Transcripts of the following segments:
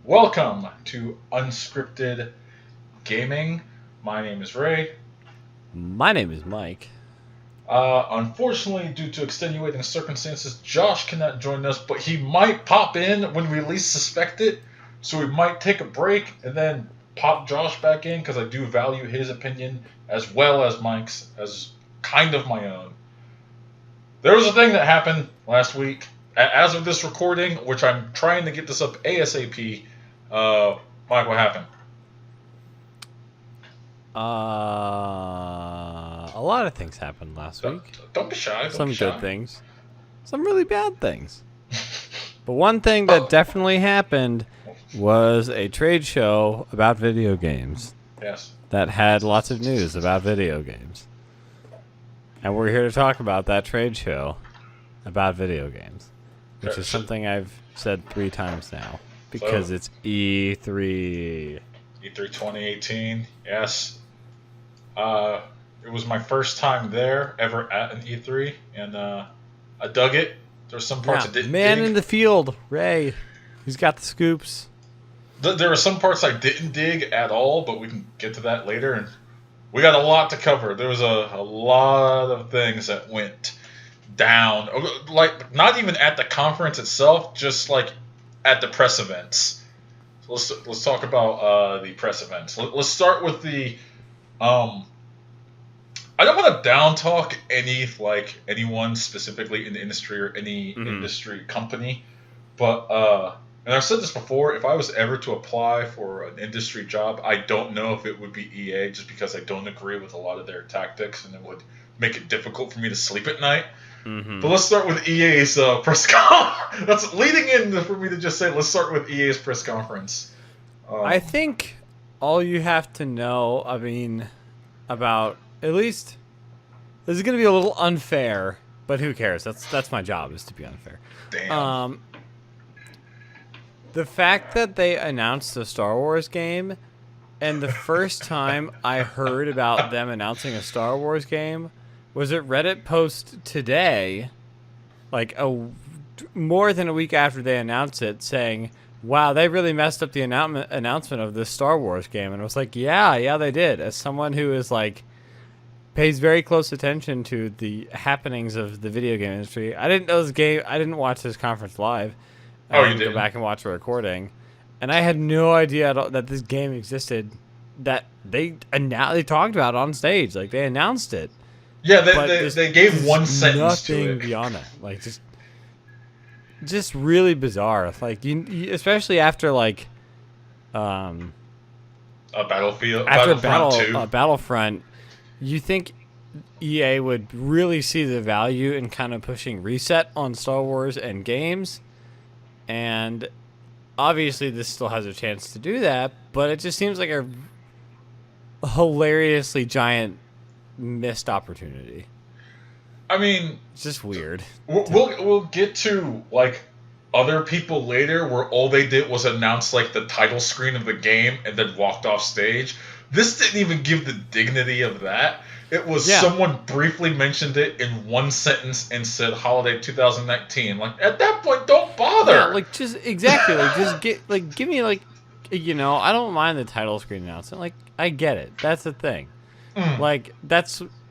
Welcome to Unscripted Gaming. My name is Ray. My name is Mike. Unfortunately, due to extenuating circumstances, Josh cannot join us, but he might pop in when we least suspect it. So we might take a break and then pop Josh back in because I do value his opinion as well as Mike's as kind of my own. There was a thing that happened last week. As of this recording, which I'm trying to get this up ASAP, Mike, what happened? A lot of things happened last week. Don't be shy. Some good things. Some really bad things. But one thing that definitely happened was a trade show about video games. Yes. That had lots of news about video games. And we're here to talk about that trade show about video games. Which is something I've said 3 times now. Because it's E3. E3 2018, yes. It was my first time there ever at an E3, and I dug it. There's some parts I didn't man dig. In the field, Ray. He's got the scoops. There are some parts I didn't dig at all, but we can get to that later. And we got a lot to cover. There was a lot of things that went down, like not even at the conference itself, just like at the press events. So let's talk about the press events. Let's start with the I don't want to down talk anyone specifically in the industry or any industry company, but and I've said this before, if I was ever to apply for an industry job, I don't know if it would be EA, just because I don't agree with a lot of their tactics and it would make it difficult for me to sleep at night. But let's start with EA's press conference. That's leading in for me to just say, let's start with EA's press conference. I think all you have to know, about at least this is going to be a little unfair, but who cares? That's my job, is to be unfair. Damn. The fact that they announced a Star Wars game, and the first time I heard about them announcing a Star Wars game was a Reddit post today, like more than a week after they announced it, saying, wow, they really messed up the announcement of this Star Wars game. And I was like, yeah, they did. As someone who is pays very close attention to the happenings of the video game industry, I didn't know this game. I didn't watch this conference live. Oh, I you did? Go back and watch a recording, and I had no idea at all that this game existed. That they talked about it on stage, like they announced it. Yeah, they gave one sentence to nothing it. Beyond that, just really bizarre. Like you especially after A Battlefield, after Battlefront 2. Battlefront, you think EA would really see the value in kind of pushing reset on Star Wars and games, and obviously this still has a chance to do that, but it just seems like a hilariously giant missed opportunity. I mean, It's just weird. we'll get to other people later where all they did was announce the title screen of the game and then walked off stage. This didn't even give the dignity of that. It was someone briefly mentioned it in one sentence and said holiday 2019. At that point, don't bother. Yeah, just exactly. Just give me I don't mind the title screen announcement. I get it. That's the thing.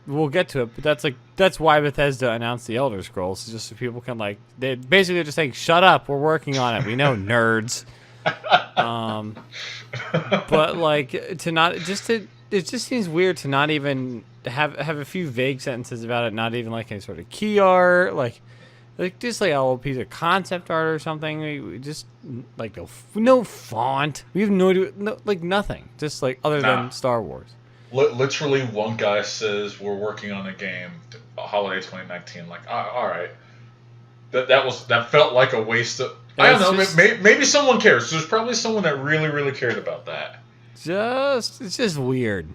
We'll get to it, but that's why Bethesda announced the Elder Scrolls, just so people can they basically just saying, shut up, we're working on it. We know, nerds. But it just seems weird to not even have a few vague sentences about it, not even any sort of key art, just a little piece of concept art or something. We just no font. We have no idea, nothing. Just other than Star Wars. Literally, one guy says we're working on a game, holiday 2019. All right, that felt like a waste of. I don't know. Maybe someone cares. There's probably someone that really, really cared about that. It's just weird.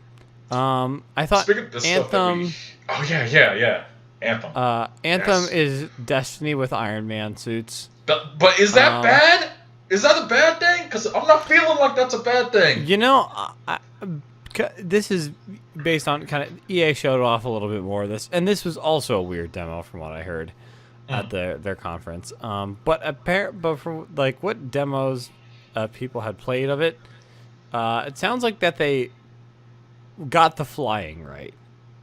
I thought Anthem. Oh yeah. Anthem. Anthem is Destiny with Iron Man suits. But is that bad? Is that a bad thing? Because I'm not feeling like that's a bad thing. This is based on kind of EA showed off a little bit more of this, and this was also a weird demo from what I heard at their conference. But for what demos people had played of it. It sounds like that they got the flying right.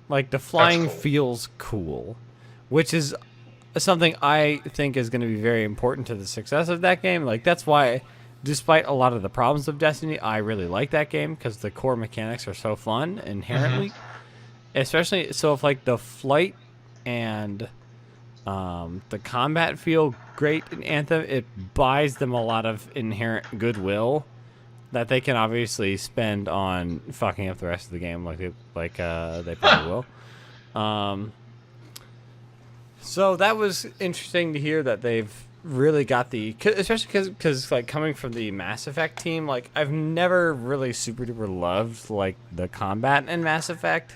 Like, the flying feels cool, which is something I think is going to be very important to the success of that game. Like, that's why, despite a lot of the problems of Destiny, I really like that game, because the core mechanics are so fun inherently. Especially, so if, like, the flight and the combat feel great in Anthem, it buys them a lot of inherent goodwill that they can obviously spend on fucking up the rest of the game, like they probably will. So that was interesting to hear that they've really got especially because like coming from the Mass Effect team, like I've never really super duper loved like the combat in Mass Effect.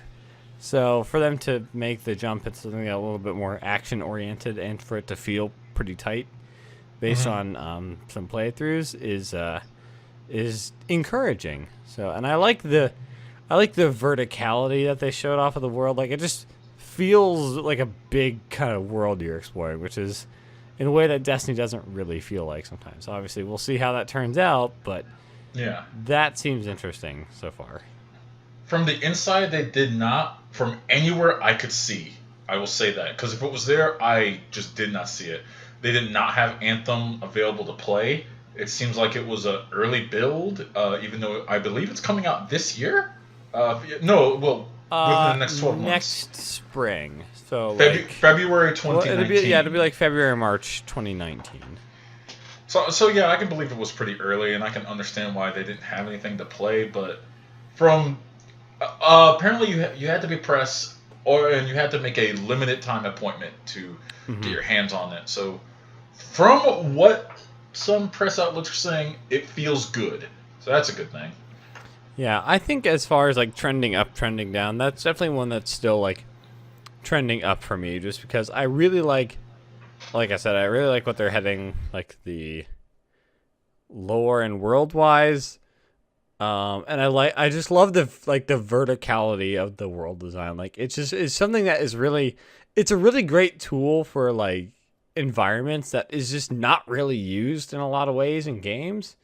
So for them to make the jump into something a little bit more action oriented and for it to feel pretty tight, based on some playthroughs, is encouraging. So, and I like the verticality that they showed off of the world. Like, it just feels like a big kind of world you're exploring, which is in a way that Destiny doesn't really feel like sometimes. Obviously, we'll see how that turns out, but yeah, that seems interesting so far. From the inside, they did not. From anywhere I could see, I will say that, because if it was there, I just did not see it. They did not have Anthem available to play. It seems like it was an early build, even though I believe it's coming out this year. Within the next 12 months. Next spring. So February 2019. It'll be like February, March 2019. So yeah, I can believe it was pretty early, and I can understand why they didn't have anything to play. But from apparently you had to be press, and you had to make a limited time appointment to get your hands on it. So from what some press outlets are saying, it feels good. So that's a good thing. Yeah, I think as far as like trending up, trending down, that's definitely one that's still like trending up for me, just because I really like I said, I really like what they're heading, like the lore and world wise. And I just love the verticality of the world design. Like, it's something that is really, it's a really great tool for like environments that is just not really used in a lot of ways in games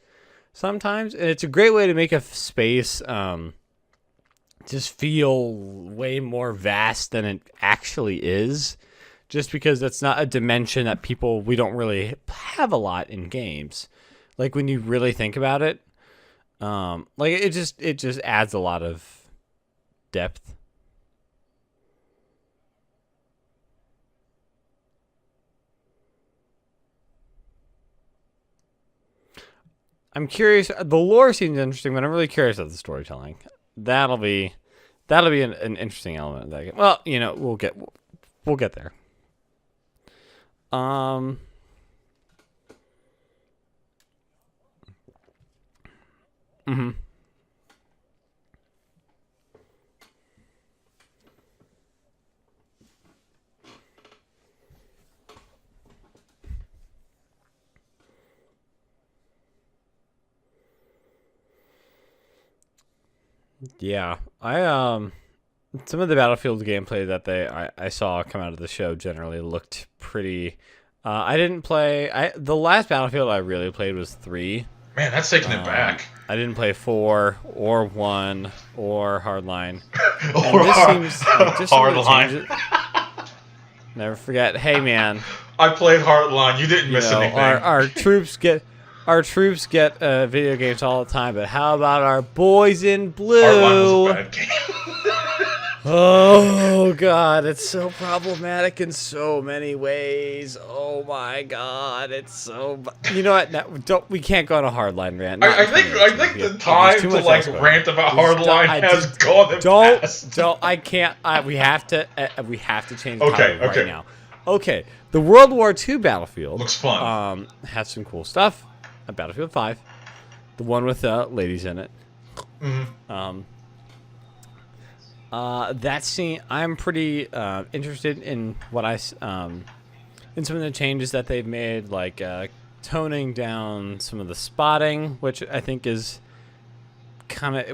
sometimes, and it's a great way to make a space just feel way more vast than it actually is, just because that's not a dimension that we don't really have a lot in games. Like, when you really think about it, like it just adds a lot of depth. I'm curious. The lore seems interesting, but I'm really curious about the storytelling. That'll be an interesting element of that game. Well, we'll get there. Yeah, some of the Battlefield gameplay that I saw come out of the show generally looked pretty. I didn't play. The last Battlefield I really played was 3. Man, that's taking it back. I didn't play 4 or 1 or Hardline. Hardline. Never forget. Hey, man. I played Hardline. You didn't miss anything. Our troops get video games all the time, but how about our boys in blue? Hardline was a bad game. Oh God, it's so problematic in so many ways. Oh my God, it's so. You know what? No, we can't go on a Hardline rant. I think the time to like rant about Hardline has gone and passed. Don't. I can't. We have to change the topic right now. Okay, the World War II Battlefield looks fun. Has some cool stuff. Battlefield 5, the one with ladies in it. That scene, I'm pretty interested in what in some of the changes that they've made, like toning down some of the spotting, which I think is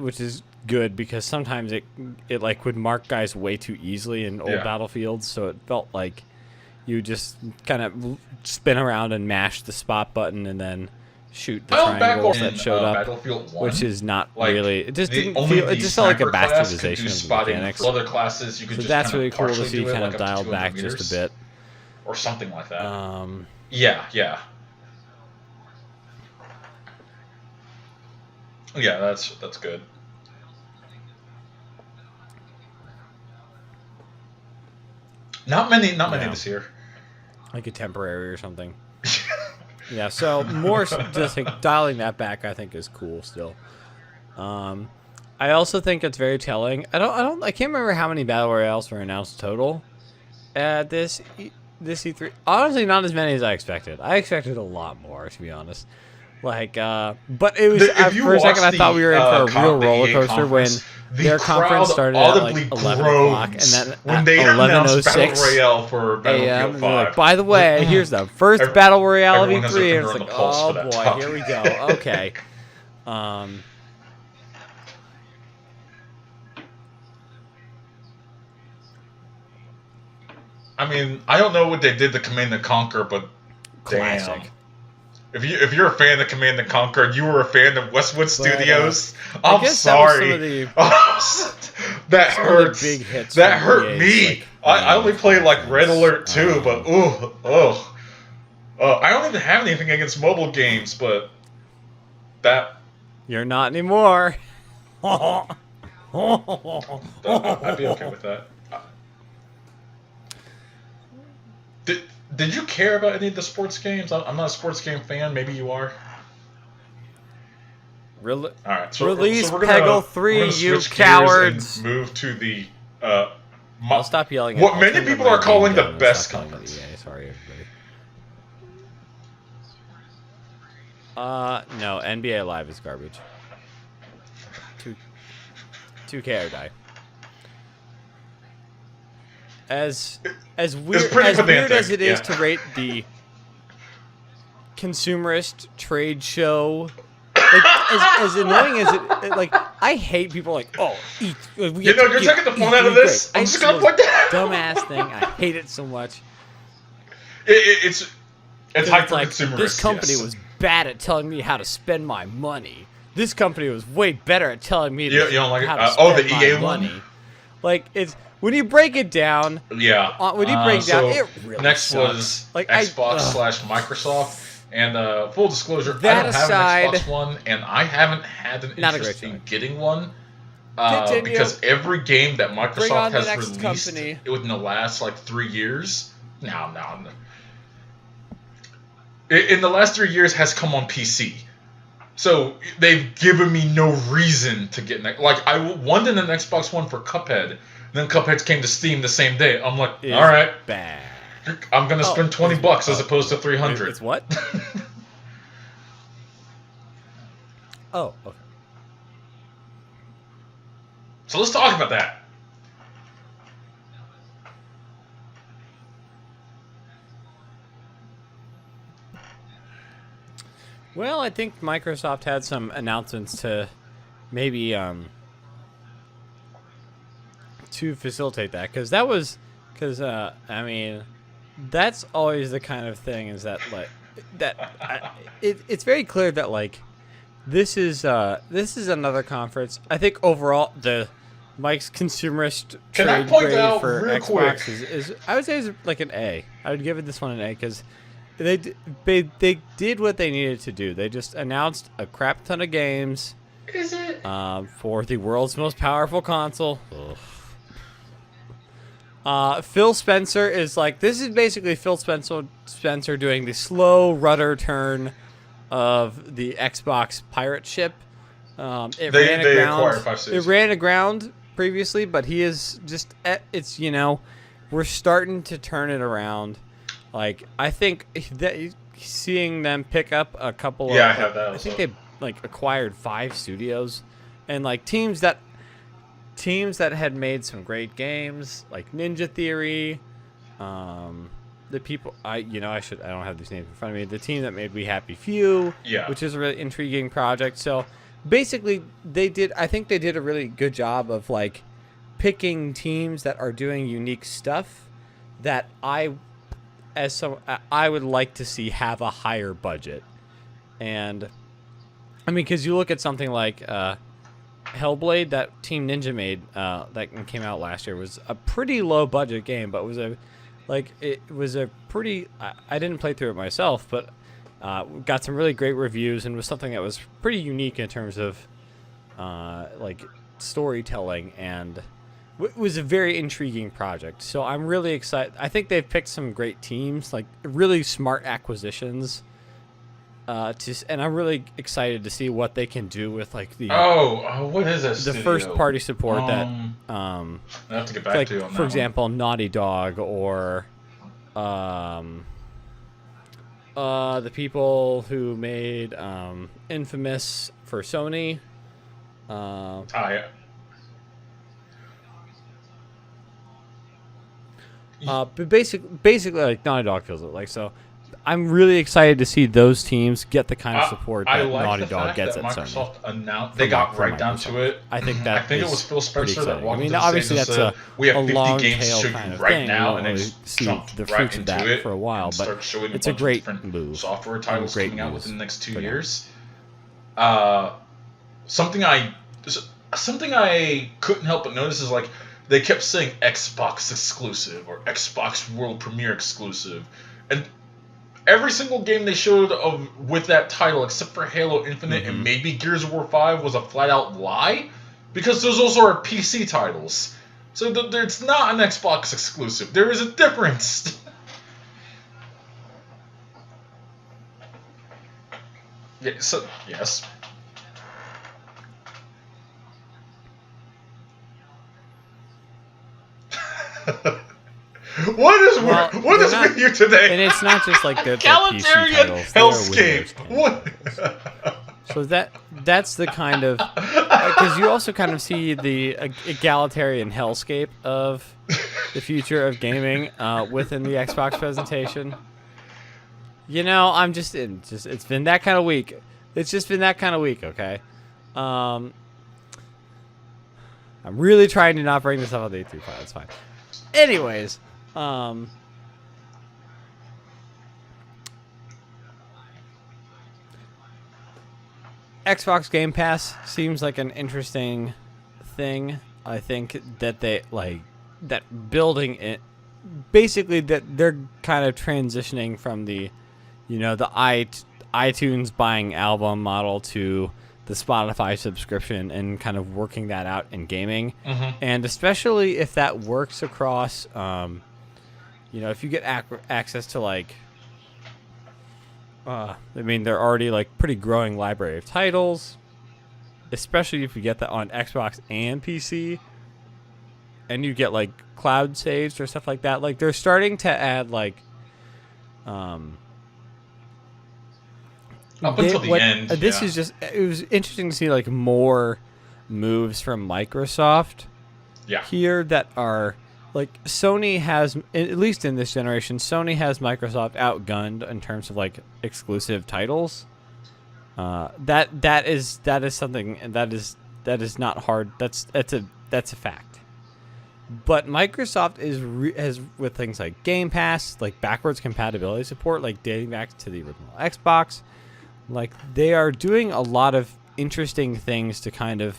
which is good, because sometimes it like would mark guys way too easily in old Battlefields, so it felt like you just kind of spin around and mash the spot button, and then shoot the triangles that showed up, Battlefield 1, which is not like, really. It just didn't only feel. It the just felt like a sniper class bastardization could do of the spotting. mechanics. For other classes, you could So just that's kind really of cool to partially see do it, kind like of up to dialed 200 back meters, just a bit. or something like that. Yeah. Yeah, that's good. Not many this year. Like a temporary or something. Yeah, so more just like dialing that back, I think is cool still. I also think it's very telling. I can't remember how many battle royales were announced total at this E3. Honestly, not as many as I expected. I expected a lot more, to be honest. Like, but it was for a second I thought we were in for a real roller coaster when their conference started at like 11 o'clock, and then when at they 11:06 Battle Royale for Battlefield 5. Like, by the way, here's the first Battle Royale of everyone has E3. their And it's finger like, on the pulse oh for that boy, topic. here we go. Okay. I mean, I don't know what they did to Command and Conquer, but Classic. damn. If you're a fan of Command and Conquer and you were a fan of Westwood Studios, I'm sorry. That hurts. Big hits that hurt me. Like, I only played like Red Alert 2, but I don't even have anything against mobile games, but that you're not anymore. I'd be okay with that. Did you care about any of the sports games? I'm not a sports game fan. Maybe you are. All right. Release we're Peggle 3, you cowards. And move to the. I'll stop yelling. What many people are calling the best conference. Sorry, everybody. No, NBA Live is garbage. 2K or die. As weird as it is to rate the consumerist trade show, like, as annoying as it, like, I hate people like, oh, you're taking the fun out of this. I'm just gonna point that out. Dumbass thing. I hate it so much. It's hyper like, consumerist. This company was bad at telling me how to spend my money. This company was way better at telling me how to spend the EA my money. Like, it's when you break it down. Yeah. When you break it down, it really next sucks. was like Xbox/Microsoft, and full disclosure, that I don't have an Xbox One, and I haven't had an interest in getting one. Because every game that Microsoft has released within the last like 3 years, no. In the last 3 years has come on PC. So they've given me no reason to get like I wanted an Xbox One for Cuphead, then Cuphead came to Steam the same day. I'm like, all right, bad. I'm gonna spend $20 as opposed to $300. It's what? Oh, okay. So let's talk about that. Well, I think Microsoft had some announcements to maybe to facilitate that, because I mean, that's always the kind of thing is that like it's very clear that like this is another conference. I think overall Mike's consumerist trade grade for Xbox is I would say is like an A. I would give this one an A because they did what they needed to do. They just announced a crap ton of games. Is it? For the world's most powerful console. Phil Spencer is like, this is basically Phil Spencer doing the slow rudder turn of the Xbox pirate ship. It ran aground previously, but he is just, it's, we're starting to turn it around. Like, I think that seeing them pick up a couple of, I have that also. I think they like acquired 5 studios, and like teams that had made some great games, like Ninja Theory, the people I don't have these names in front of me. The team that made We Happy Few, which is a really intriguing project. So basically, I think they did a really good job of like picking teams that are doing unique stuff that I would like to see have a higher budget. And I mean, because you look at something like Hellblade that Team Ninja made that came out last year was a pretty low budget game, but it was a pretty. I didn't play through it myself, but got some really great reviews and was something that was pretty unique in terms of like storytelling, and was a very intriguing project. So I'm really excited. I think they've picked some great teams, like really smart acquisitions. And I'm really excited to see what they can do with like the what is this? The first party support that I have to get back like, to you on that. For example, Naughty Dog or the people who made Infamous for Sony. Yeah. But basically, like Naughty Dog feels it like so. I'm really excited to see those teams get the kind of support that Naughty Dog gets at Sony. Microsoft announced they got right down to it. I think that it was Phil Spencer that walked into the obviously that's we have 50 long games tail to show kind you of right thing. now, and and see the fruits of that for a while, but it's a great move. Software titles coming out within the next 2 years. Something I couldn't help but notice is like they kept saying Xbox exclusive or Xbox World Premiere exclusive, and every single game they showed with that title, except for Halo Infinite and maybe Gears of War 5, was a flat-out lie, because those also are PC titles. So it's not an Xbox exclusive. There is a difference. Yes. What is with you today? And it's not just like the egalitarian hellscape. What? So that's the kind of because you also kind of see the egalitarian hellscape of the future of gaming within the Xbox presentation. You know, it's been that kind of week. It's just been that kind of week, okay? I'm really trying to not bring this up on the E3 file. It's fine. Anyways, Xbox Game Pass seems like an interesting thing. I think that they that building it, basically that they're kind of transitioning from the iTunes buying album model to the Spotify subscription and kind of working that out in gaming. And especially if that works across, if you get access to they're already pretty growing library of titles, especially if you get that on Xbox and PC, and you get cloud saves or stuff like that. They're starting to add up until the end. This is just, it was interesting to see more moves from Microsoft here that are Sony has, at least in this generation, Sony has Microsoft outgunned in terms of exclusive titles. That is something that is not hard. That's a fact. But Microsoft has with things like Game Pass, backwards compatibility support, dating back to the original Xbox. They are doing a lot of interesting things to kind of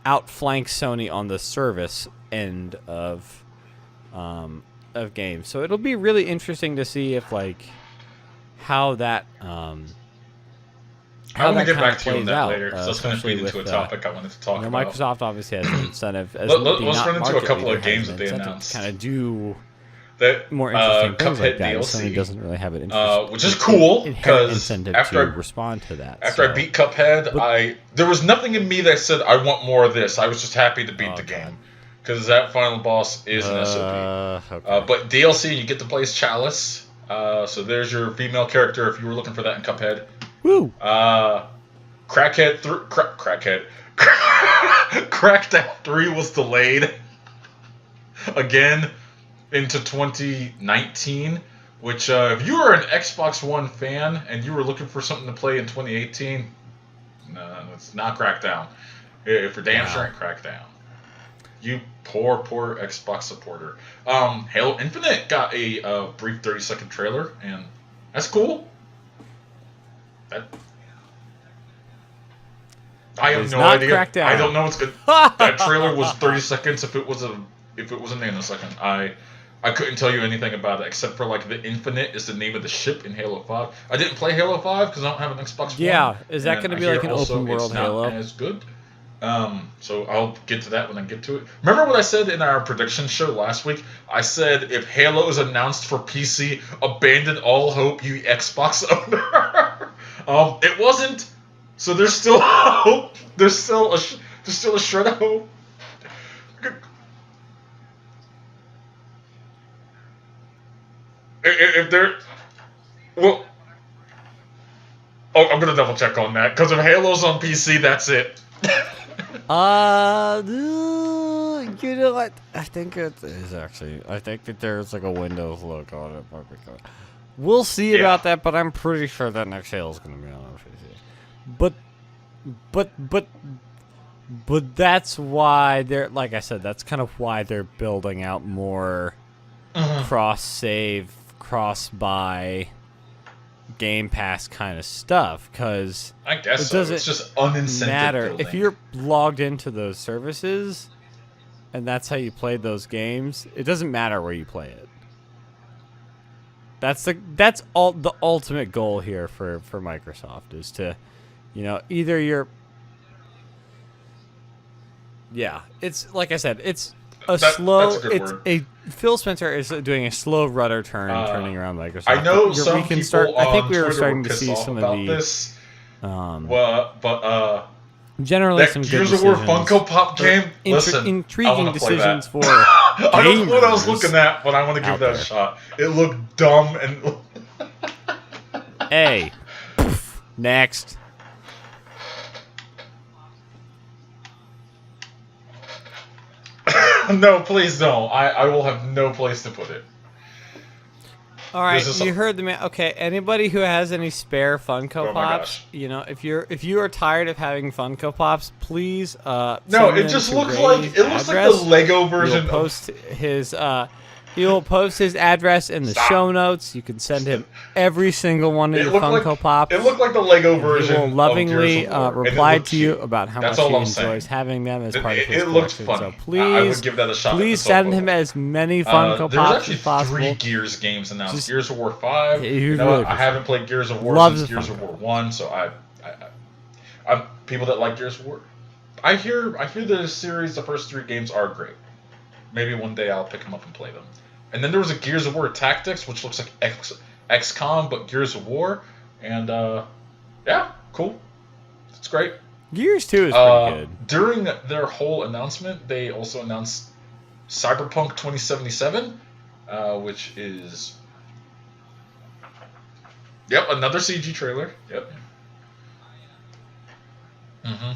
outflank Sony on the service end of games. So it'll be really interesting to see if how that I want to get back to you on that later, because that's going to feed into a topic I wanted to talk about. Microsoft obviously has an incentive. Let's run into a couple of games that they announced. Kind of do that more interesting things Cuphead like that. DLC, Sony doesn't really have an interest, which is cool because incentive after to respond to that. After I beat Cuphead, there was nothing in me that said I want more of this. I was just happy to beat the game because that final boss is an SOP. Okay. But DLC, you get to play as Chalice. So there's your female character if you were looking for that in Cuphead. Woo! Crackdown 3 was delayed again into 2019, which if you were an Xbox One fan and you were looking for something to play in 2018, no, it's not Crackdown. For damn sure ain't Crackdown. You poor Xbox supporter. Halo Infinite got a brief 30-second trailer, and that's cool. That, I have no not idea. Crackdown. I don't know what's good. That trailer was 30 seconds. If it was a nanosecond, I couldn't tell you anything about it except for like the Infinite is the name of the ship in Halo 5. I didn't play Halo 5 because I don't have an Xbox One. Yeah, is that going to be like an also open world it's not Halo? as good. So I'll get to that when I get to it. Remember what I said in our prediction show last week? I said if Halo is announced for PC, abandon all hope, you Xbox owner. It wasn't. So there's still hope. There's still a shred of hope. If there, well, I'm gonna double check on that because if Halo's on PC, that's it. You know what? I think it is actually. I think that there's like a Windows logo on it. We'll see about that, but I'm pretty sure that next Halo's gonna be on PC. But that's why they're, like I said, that's kind of why they're building out more cross-save, cross-buy, Game Pass kind of stuff, because I guess it doesn't it's just unincentive matter building. if you're logged into those services, and that's how you play those games. It doesn't matter where you play it. That's the ultimate goal here for Microsoft is to, either you're. Yeah, it's like I said, it's slow. Phil Spencer is doing a slow rudder turning around Microsoft. I know some people I think we were Twitter starting were to see pissed some off of the. this. Generally, that some Gears good of War decisions. Funko Pop game. Listen, intriguing decisions for. I don't know what I was gamers looking at, but I want to give that a shot. It looked dumb and. Hey, next. No, please don't. I will have no place to put it. All right, you heard the man. Okay, anybody who has any spare Funko Pops, if you are tired of having Funko Pops, please. No, it just looks like the Lego version. He will post his address in the show notes. You can send him every single one of your Funko Pops. It looked like the Lego version. He will lovingly reply to you cute. about how That's much he all I'm enjoys having them as part of his It looked collection. funny. So please, I would give that a shot. Please send him as many Funko Pops as possible. There's actually 3 Gears games announced. Gears of War 5. Really I haven't played Gears of War since Gears of War 1, so I'm people that like Gears of War. I hear the series, the first 3 games are great. Maybe one day I'll pick them up and play them. And then there was a Gears of War Tactics, which looks like XCOM, but Gears of War. And, yeah, cool. It's great. Gears 2 is pretty good. During their whole announcement, they also announced Cyberpunk 2077, which is... Yep, another CG trailer. Yep. Mm-hmm.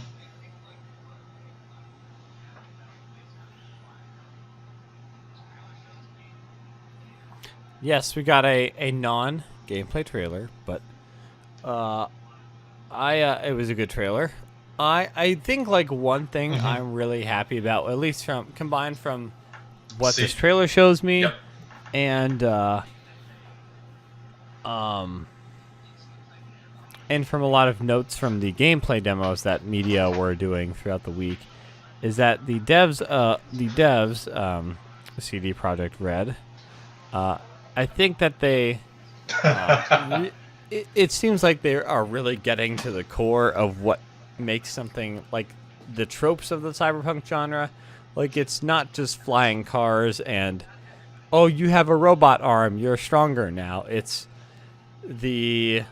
Yes, we got a non-gameplay trailer, but it was a good trailer. I think like one thing I'm really happy about, at least combined from what this trailer shows me, and from a lot of notes from the gameplay demos that media were doing throughout the week, is that the devs, CD Projekt Red, I think that they, it seems like they are really getting to the core of what makes something like the tropes of the cyberpunk genre. Like, it's not just flying cars and, oh, you have a robot arm, you're stronger now. It's the,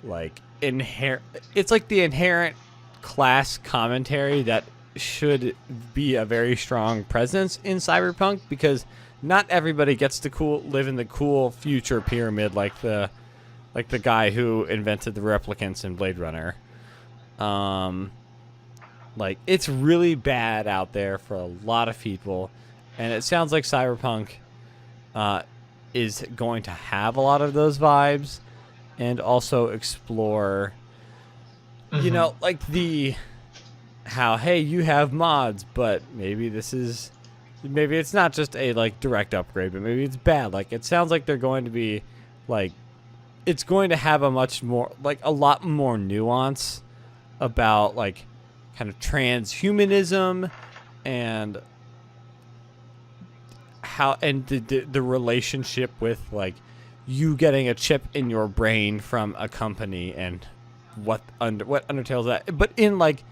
like, it's like the inherent class commentary that should be a very strong presence in cyberpunk, because not everybody gets to live in the cool future pyramid like the guy who invented the replicants in Blade Runner. Like, it's really bad out there for a lot of people, and it sounds like cyberpunk is going to have a lot of those vibes, and also explore, like how, hey, you have mods, but maybe it's not just a like direct upgrade, but maybe it's bad. Like, it sounds like they're going to be like it's going to have a lot more nuance about like kind of transhumanism and how and the relationship with like you getting a chip in your brain from a company and what undertales that. But in like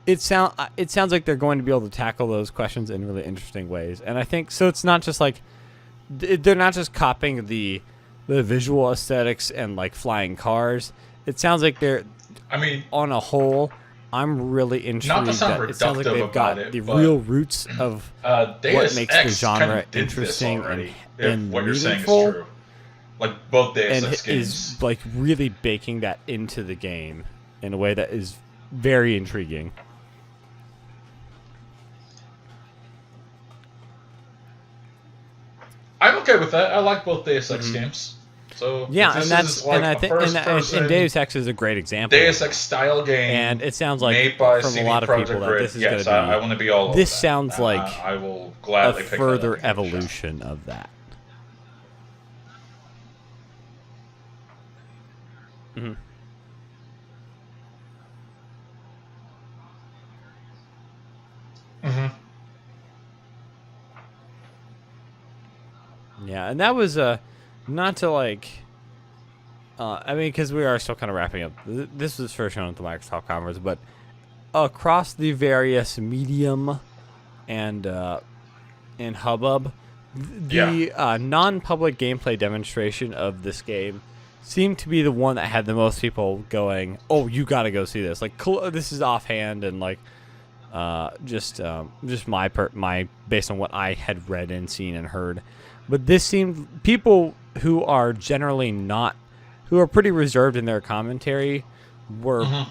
it sounds like they're going to be able to tackle those questions in really interesting ways. And I think so. It's not just like they're not just copying the visual aesthetics and like flying cars. It sounds like they're. I mean, on a whole, I'm really intrigued. Not to sound that it sounds like they've got the real roots of what makes the genre interesting and what you're saying is meaningful. true. Like both Deus And Ex games. is like really baking that into the game in a way that is very intriguing. I'm okay with that. I like both Deus Ex games. So Yeah, this and that's is like and I think and Deus Ex is a great example. Deus Ex style game, and it sounds like made by from CD a lot of Projekt people that Red. this is Yes, going to be. I want to be all over This that. sounds like I will a gladly pick further that up. evolution of that. Mm-hmm. Mm-hmm. Yeah, and that was not to like. I mean, because we are still kind of wrapping up. This was first shown at the Microsoft conference, but across the various medium and hubbub, the non-public gameplay demonstration of this game seemed to be the one that had the most people going, "Oh, you got to go see this!" Like, this is offhand and like. Just my based on what I had read and seen and heard, but this seemed people who are generally who are pretty reserved in their commentary were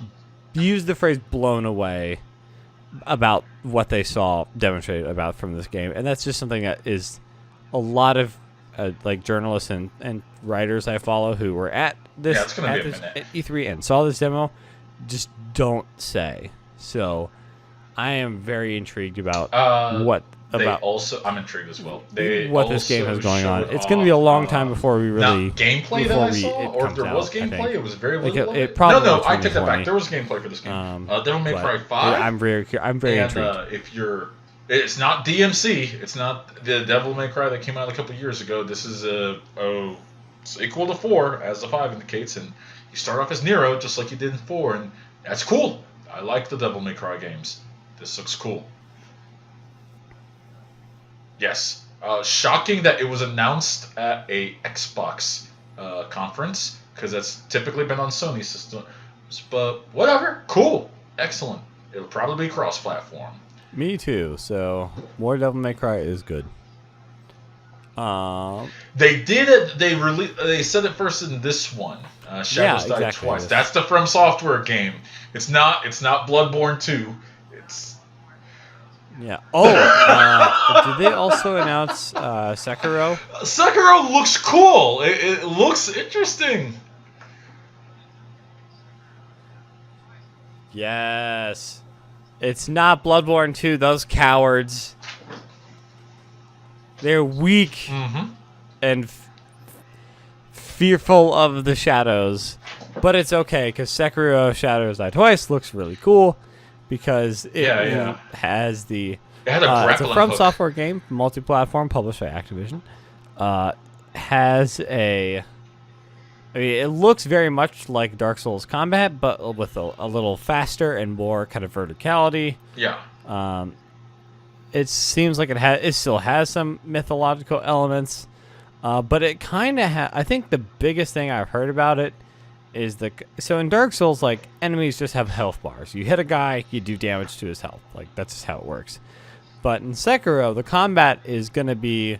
used the phrase "blown away" about what they saw demonstrated about from this game, and that's just something that is a lot of like journalists and writers I follow who were at this at E3 and saw this demo just don't say so. I am very intrigued about I'm intrigued as well. What this game has going on. It's going to be a long time before we really gameplay that I saw, or if there was gameplay, it was very little. It probably no, I take that back. There was gameplay for this game. Devil May Cry 5. I'm very intrigued. It's not DMC. It's not the Devil May Cry that came out a couple years ago. This is a sequel to 4, as the 5 indicates, and you start off as Nero just like you did in 4, and that's cool. I like the Devil May Cry games. This looks cool. Yes. Shocking that it was announced at a Xbox conference, because that's typically been on Sony systems. But whatever. Cool. Excellent. It'll probably be cross-platform. Me too. So more Devil May Cry is good. They did it. They said it first in this one. Shadows Die Twice. That's the From Software game. It's not Bloodborne 2. Yeah. Oh, did they also announce Sekiro? Sekiro looks cool. It looks interesting. Yes. It's not Bloodborne 2. Those cowards. They're weak and fearful of the shadows. But it's okay, because Sekiro Shadows Die Twice looks really cool. Because it has the... It had a grappling it's a From hook. Software game, multi-platform, published by Activision. Has a... I mean, it looks very much like Dark Souls combat, but with a little faster and more kind of verticality. Yeah. It seems like it still has some mythological elements, but it kind of I think the biggest thing I've heard about it is so in Dark Souls, like, enemies just have health bars. You hit a guy, you do damage to his health. Like, that's just how it works. But in Sekiro, the combat is going to be,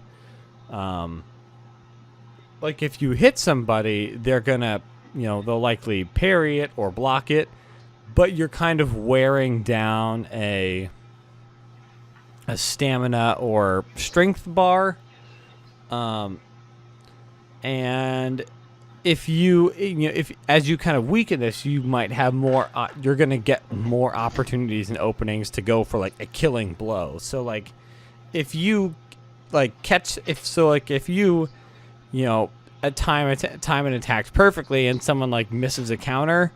like, if you hit somebody, they're going to, they'll likely parry it or block it, but you're kind of wearing down a stamina or strength bar. And if if as you kind of weaken this, you might have more. You're gonna get more opportunities and openings to go for like a killing blow. So like, if you like if you time and attacks perfectly, and someone like misses a counter,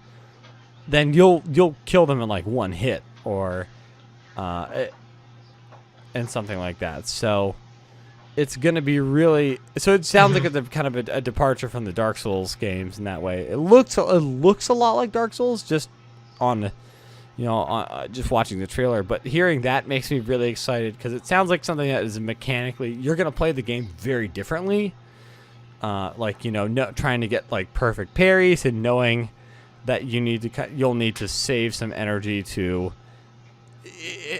then you'll kill them in like one hit or and something like that. So it's gonna be really. So it sounds like it's kind of a departure from the Dark Souls games in that way. It looks a lot like Dark Souls just on. Just watching the trailer, but hearing that makes me really excited because it sounds like something that is mechanically you're gonna play the game very differently. Trying to get like perfect parries and knowing that you'll need to save some energy to.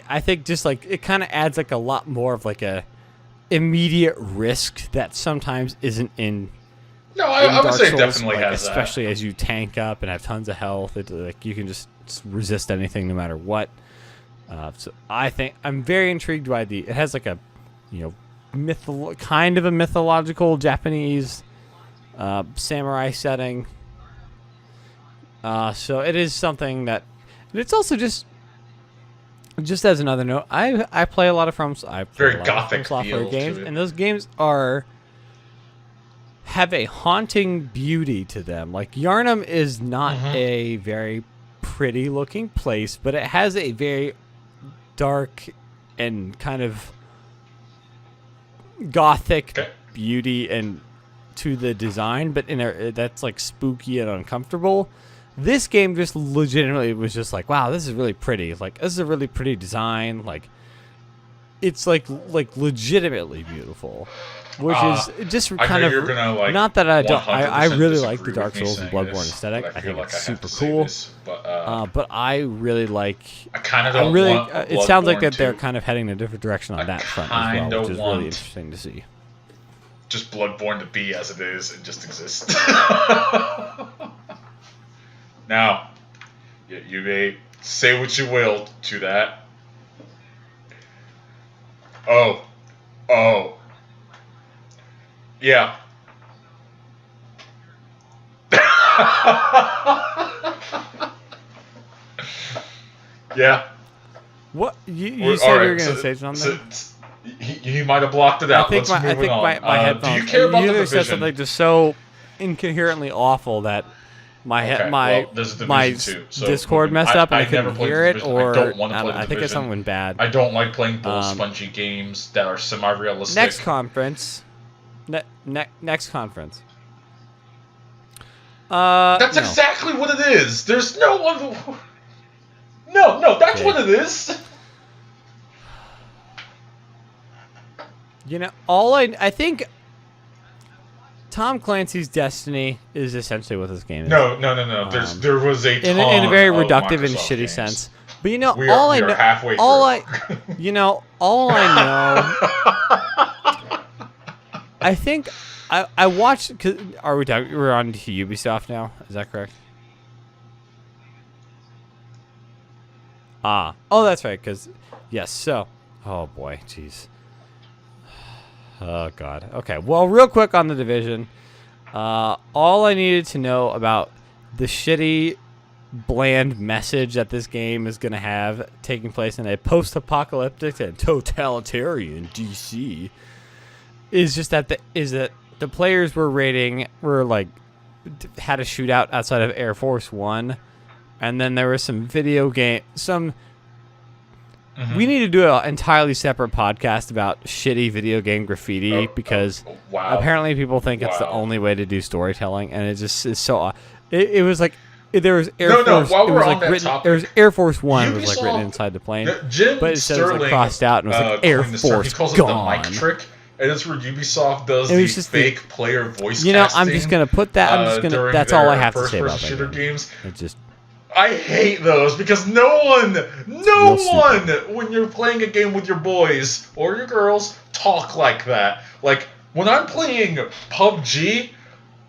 I think just like it kind of adds like a lot more of like a immediate risk that sometimes isn't in. No, I would say it Souls, definitely has that. Especially as you tank up and have tons of health, you can just resist anything no matter what. So I think I'm very intrigued by it has like a, kind of a mythological Japanese samurai setting. So it is something that, and it's also just as another note, I play a lot of very gothic software feel games, to it. and those games have a haunting beauty to them. Like Yharnam is not a very pretty looking place, but it has a very dark and kind of gothic beauty and to the design, but that's like spooky and uncomfortable. This game just legitimately was just like, wow, this is really pretty. Like, this is a really pretty design. Like, it's like legitimately beautiful, which is just kind of not that I don't. I really like the Dark Souls and Bloodborne aesthetic. I think it's super cool. But I really like. I kind of don't want Bloodborne. It sounds like that they're kind of heading in a different direction on that front as well, which is really interesting to see. Just Bloodborne to be as it is and just exist. Now, you may say what you will to that. Oh. Yeah. Yeah. What? You said you were going to say something? He might have blocked it out. I think my headphones. Do you care about the either division? said something just so incoherently awful that my Discord messed up and I couldn't hear it, or I don't want to play the I think it's something bad. I don't like playing bull spongy games that are semi-realistic. Next conference. Next conference. That's exactly what it is. There's no other. No, that's what it is. I think Tom Clancy's Destiny is essentially what this game is. No. There was a ton in a very of reductive and Microsoft shitty games. sense. But all I I think I watched. Cause we're on to Ubisoft now? Is that correct? Oh, that's right. Because yes. So, oh boy, jeez. Oh god. Okay. Well, real quick on the Division. All I needed to know about the shitty, bland message that this game is going to have taking place in a post-apocalyptic and totalitarian DC is just that the players had a shootout outside of Air Force One, and then there was some video game We need to do an entirely separate podcast about shitty video game graffiti because apparently people think it's the only way to do storytelling, and it just is so. It was like there was Air Force. While it we're was on like that written. topic, there was Air Force One Ubisoft, was like written inside the plane, Jim but it says Sterling, like crossed out and it was like Air Force he calls gone. it the mic trick, and it's where Ubisoft does the fake player voice casting. I'm just gonna put that. I'm just gonna. That's all I have to say about that games. It just. I hate those because no one, when you're playing a game with your boys or your girls, talk like that. Like, when I'm playing PUBG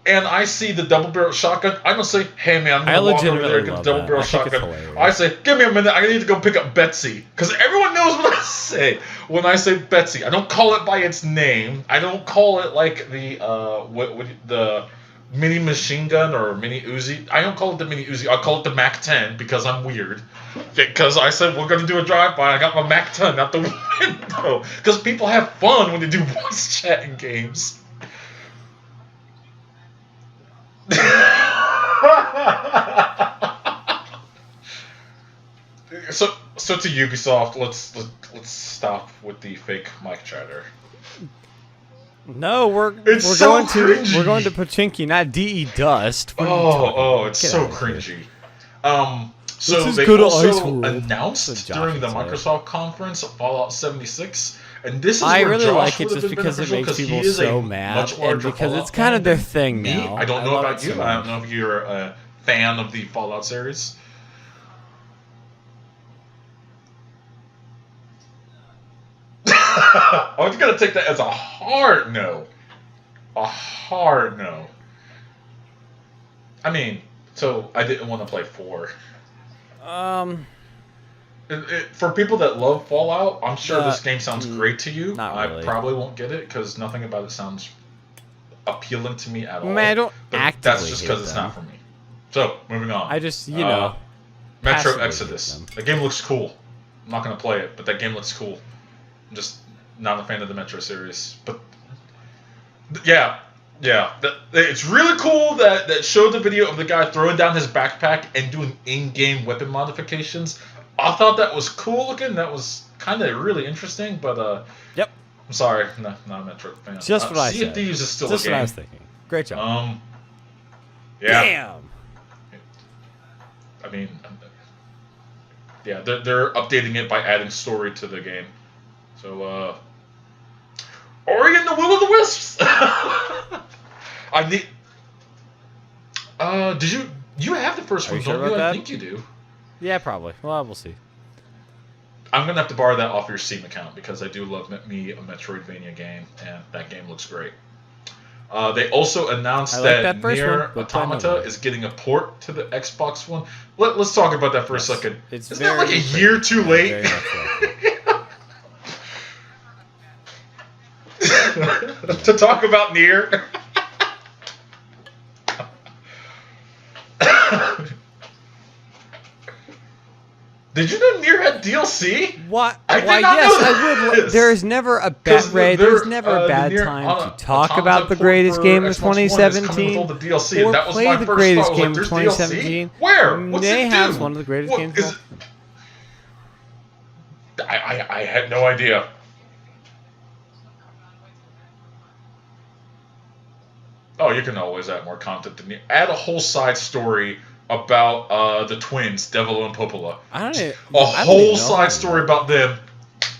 and I see the double-barrel shotgun, I don't say, hey man, I'm going to walk over there and get the double-barrel shotgun. I say, give me a minute, I need to go pick up Betsy. Because everyone knows what I say when I say Betsy. I don't call it by its name. I don't call it like the mini machine gun or mini Uzi. I don't call it the mini Uzi. I call it the Mac 10 because I'm weird. Because I said we're gonna do a drive-by. I got my Mac 10 out the window. Because people have fun when they do voice chat in games. So to Ubisoft, let's stop with the fake mic chatter. No, we're so going cringy. to Pachinki, not DE Dust. It's so cringy. So Let's just they go to also Ice World. announced That's what during the Josh would say. Microsoft conference Fallout 76, and this is I where really Josh like it would have just been because it beneficial makes 'cause he people is so a mad, much and larger because Fallout it's kind of fan their than thing me. now. I don't know love about it you. so I don't much. know if you're a fan of the Fallout series. I'm gonna take that as a hard no. A hard no. I mean, so I didn't want to play 4. For people that love Fallout, I'm sure this game sounds great to you. Not really. I probably won't get it because nothing about it sounds appealing to me at all. Man, I don't but actively that's just because hate it's them. not for me. So, moving on. I just, Metro passively hate Exodus. them. The game looks cool. I'm not going to play it, but that game looks cool. I'm just not a fan of the Metro series. But, yeah. It's really cool that showed the video of the guy throwing down his backpack and doing in-game weapon modifications. I thought that was cool looking. That was kind of really interesting, but Yep. I'm sorry, not a Metro fan. Just what I Sea said. of Thieves is still Just a what game. I was thinking. Great job. Yeah. Damn. I mean, yeah, they're updating it by adding story to the game. So, Ori and the Will of the Wisps. I need. Did you have the first Are one? you sure Don't about you? I that? think you do. Yeah, probably. Well, we'll see. I'm gonna have to borrow that off your Steam account because I do love me a Metroidvania game, and that game looks great. They also announced that first Nier one, but Automata is getting a port to the Xbox One. Let's talk about that for a second. Isn't that like a year too late? To talk about Nier. Did you know Nier had DLC? What? I did Why, not yes, know I would. this. There is never a bad There's never a bad Nier time to talk Automata about the port greatest for game of Xbox One is coming with 2017, all the DLC, and or that was play my the first greatest thought. game There's of 2017. DLC? Where? What's it Mayhaps do? one of the greatest What games. is it? I had no idea. Oh, you can always add more content than me. Add a whole side story about the twins, Devil and Popola. A whole side story about them.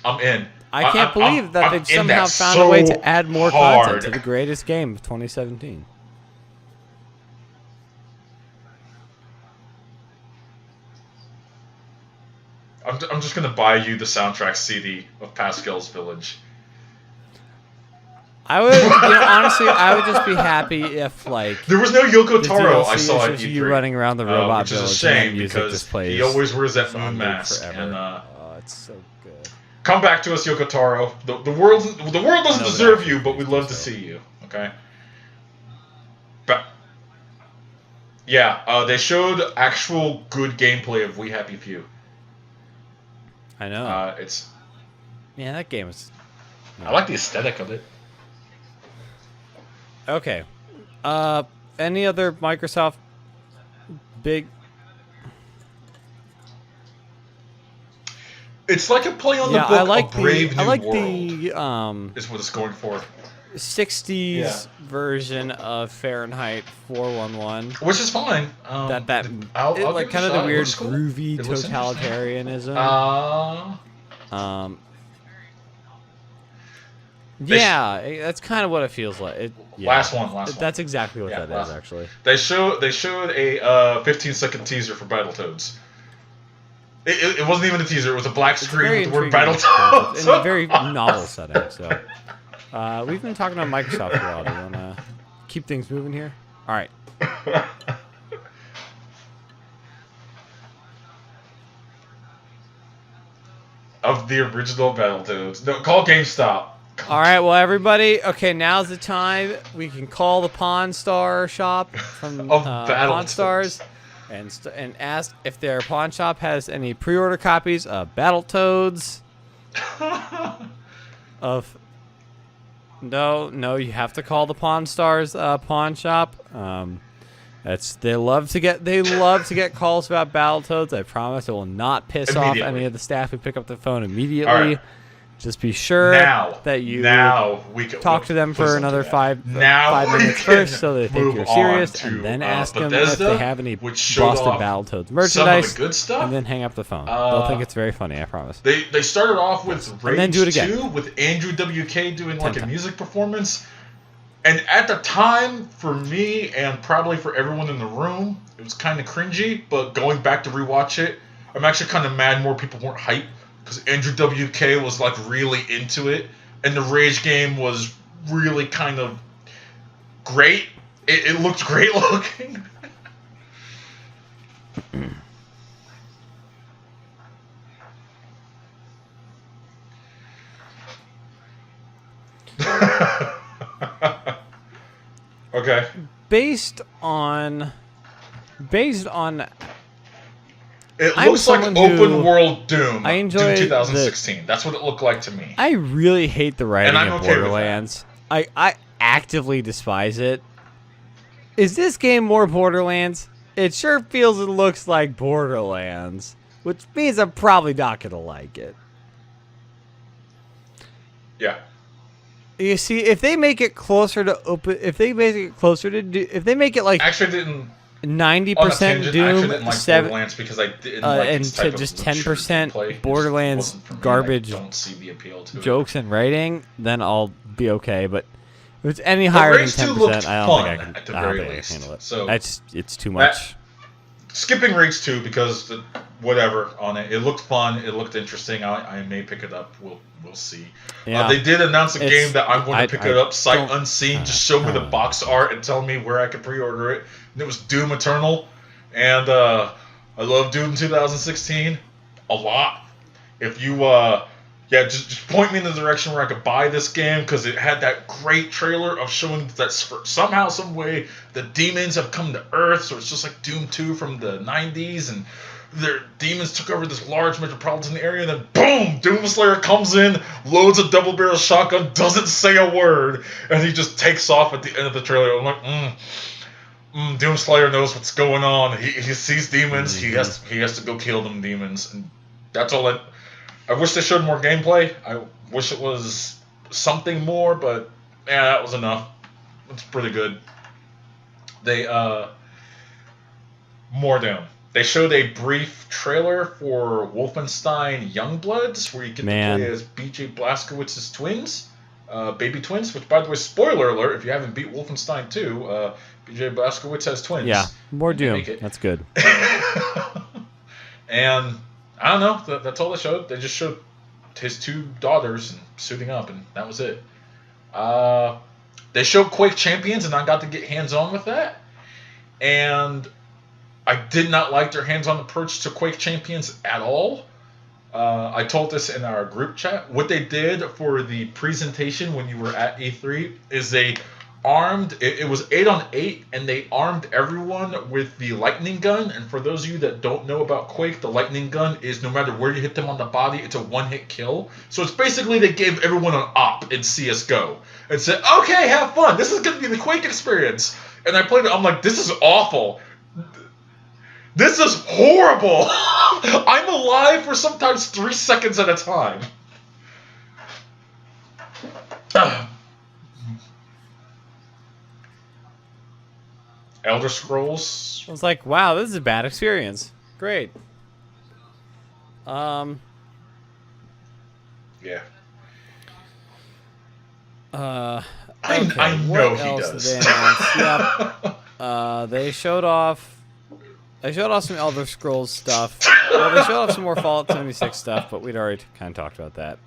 I'm in. I can't believe that I'm they've somehow that found a way so to add more hard. content to the greatest game of 2017. I'm just gonna buy you the soundtrack CD of Pascal's Village. I would, honestly, I would just be happy if, like, there was no Yoko the Taro DLC I saw is at just E3, you running around the robot which is a village shame and music because just plays he always wears that on moon loop mask. forever. And Oh, it's so good. come back to us, Yoko Taro. The world doesn't deserve you, but we'd love to see you. Okay. But yeah, they showed actual good gameplay of We Happy Few. I know. It's. Yeah, that game is. I like the aesthetic of it. Okay. Any other Microsoft big? It's like a play on the book I like A Brave New World. the is what it's going for. 60s version of Fahrenheit 411. Which is fine. I'll like give kind of the it weird cool. groovy It looks totalitarianism. Yeah, that's kind of what it feels like. Last one. That's exactly what that is, actually. They showed a 15-second teaser for Battletoads. It wasn't even a teaser. It was a black screen with the word Battletoads. In a very novel setting. So, we've been talking about Microsoft for a while. Do you want to keep things moving here? All right. Of the original Battletoads. No, call GameStop. All right, well, everybody. Okay, now's the time we can call the Pawn Star shop from Pawn Stars, and ask if their pawn shop has any pre-order copies of Battletoads. No, you have to call the Pawn Stars pawn shop. They love to get calls about Battletoads. I promise it will not piss off any of the staff who pick up the phone immediately. Right. Just be sure that you talk to them for another 5 minutes first, so they think you're serious, and then ask them if they have any busted Battletoads merchandise, and then hang up the phone. They'll think it's very funny, I promise. They started off with Rage 2 with Andrew WK doing like a music performance. And at the time, for me and probably for everyone in the room, it was kind of cringy. But going back to rewatch it, I'm actually kind of mad more people weren't hyped because Andrew WK was like really into it, and the Rage game was really kind of great. It looked great looking. Okay. Based on it looks like open world Doom. I enjoyed Doom 2016. That's what it looked like to me. I really hate the writing of Borderlands. I actively despise it. Is this game more Borderlands? It sure feels and looks like Borderlands, which means I'm probably not gonna like it. Yeah. You see, if they make it closer to open, if they make it like actually didn't 90% Doom, like 7 because I didn't like and to just 10% Borderlands garbage don't see the appeal to jokes and writing, then I'll be okay. But if it's any higher than 10%, I don't think I can handle it. So it's too much. Skipping Rage 2 because whatever on it. It looked fun. It looked interesting. I may pick it up. We'll see. Yeah. They did announce a game that I'm going to pick it up sight unseen. Just show me the box art and tell me where I can pre-order it. And it was Doom Eternal. And I love Doom 2016 a lot. If you just point me in the direction where I could buy this game, because it had that great trailer of showing that somehow, some way, the demons have come to Earth. So it's just like Doom 2 from the 90s, and their demons took over this large metropolitan area, and then boom, Doomslayer comes in, loads a double-barrel shotgun, doesn't say a word, and he just takes off at the end of the trailer. I'm like, Doomslayer knows what's going on. He sees demons. He has to go kill them demons, and that's all. I wish they showed more gameplay. I wish it was something more, but yeah, that was enough. It's pretty good. More Doom. They showed a brief trailer for Wolfenstein Youngbloods, where you get to play as BJ Blazkowicz's twins, baby twins. Which, by the way, spoiler alert: if you haven't beat Wolfenstein 2, BJ Blazkowicz has twins. Yeah, more Doom. That's good. And I don't know. That's all they showed. They just showed his 2 daughters and suiting up, and that was it. They showed Quake Champions, and I got to get hands-on with that. And I did not like their hands-on approach to Quake Champions at all. I told this in our group chat. What they did for the presentation when you were at E3 is they armed, it was 8-on-8, and they armed everyone with the lightning gun. And for those of you that don't know about Quake, the lightning gun is no matter where you hit them on the body, it's a one-hit kill. So it's basically they gave everyone an op in CSGO and said, okay, have fun. This is going to be the Quake experience. And I played it. I'm like, this is awful. This is horrible. I'm alive for sometimes 3 seconds at a time. Elder Scrolls. I was like, wow, this is a bad experience. Great. Yeah. Okay, I know he does. They showed off. They showed off some Elder Scrolls stuff. Well, they showed off some more Fallout 76 stuff, but we'd already kind of talked about that.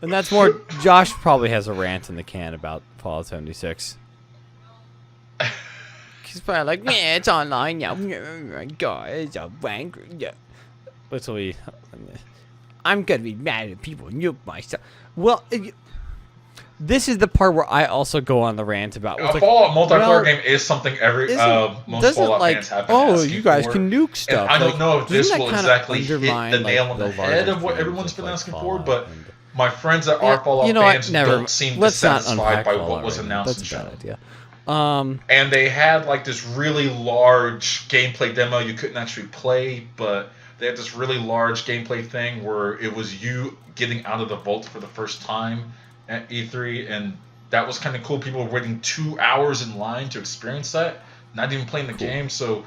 And that's more. Josh probably has a rant in the can about Fallout 76. He's probably like, yeah, it's online now. Oh my god, it's a wank. Yeah. I'm gonna be mad at people nuke my stuff. Well, this is the part where I also go on the rant about. A Fallout multiplayer game is something most Fallout fans have been asking you guys for. can nuke stuff. And I don't know if this will exactly hit the nail on the head of what everyone's been asking for, but my friends that are Fallout fans don't seem dissatisfied by what was announced and shown. And they had like this really large gameplay demo you couldn't actually play, but they had this really large gameplay thing where it was you getting out of the vault for the first time at E3, and that was kind of cool. People were waiting 2 hours in line to experience that, not even playing the game. So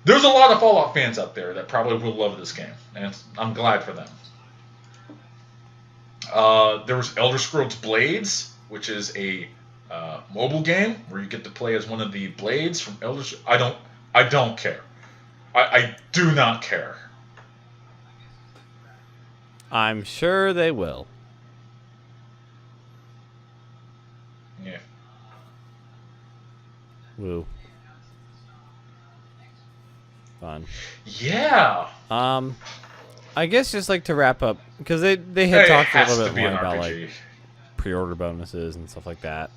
there's a lot of Fallout fans out there that probably will love this game, and I'm glad for them. There was Elder Scrolls Blades, which is a mobile game where you get to play as one of the Blades from Elder Scrolls. I don't care. I do not care. I'm sure they will. Yeah. Woo. Fun. Yeah. I guess just like to wrap up, because they had talked a little bit more about RPG. like pre-order bonuses and stuff like that.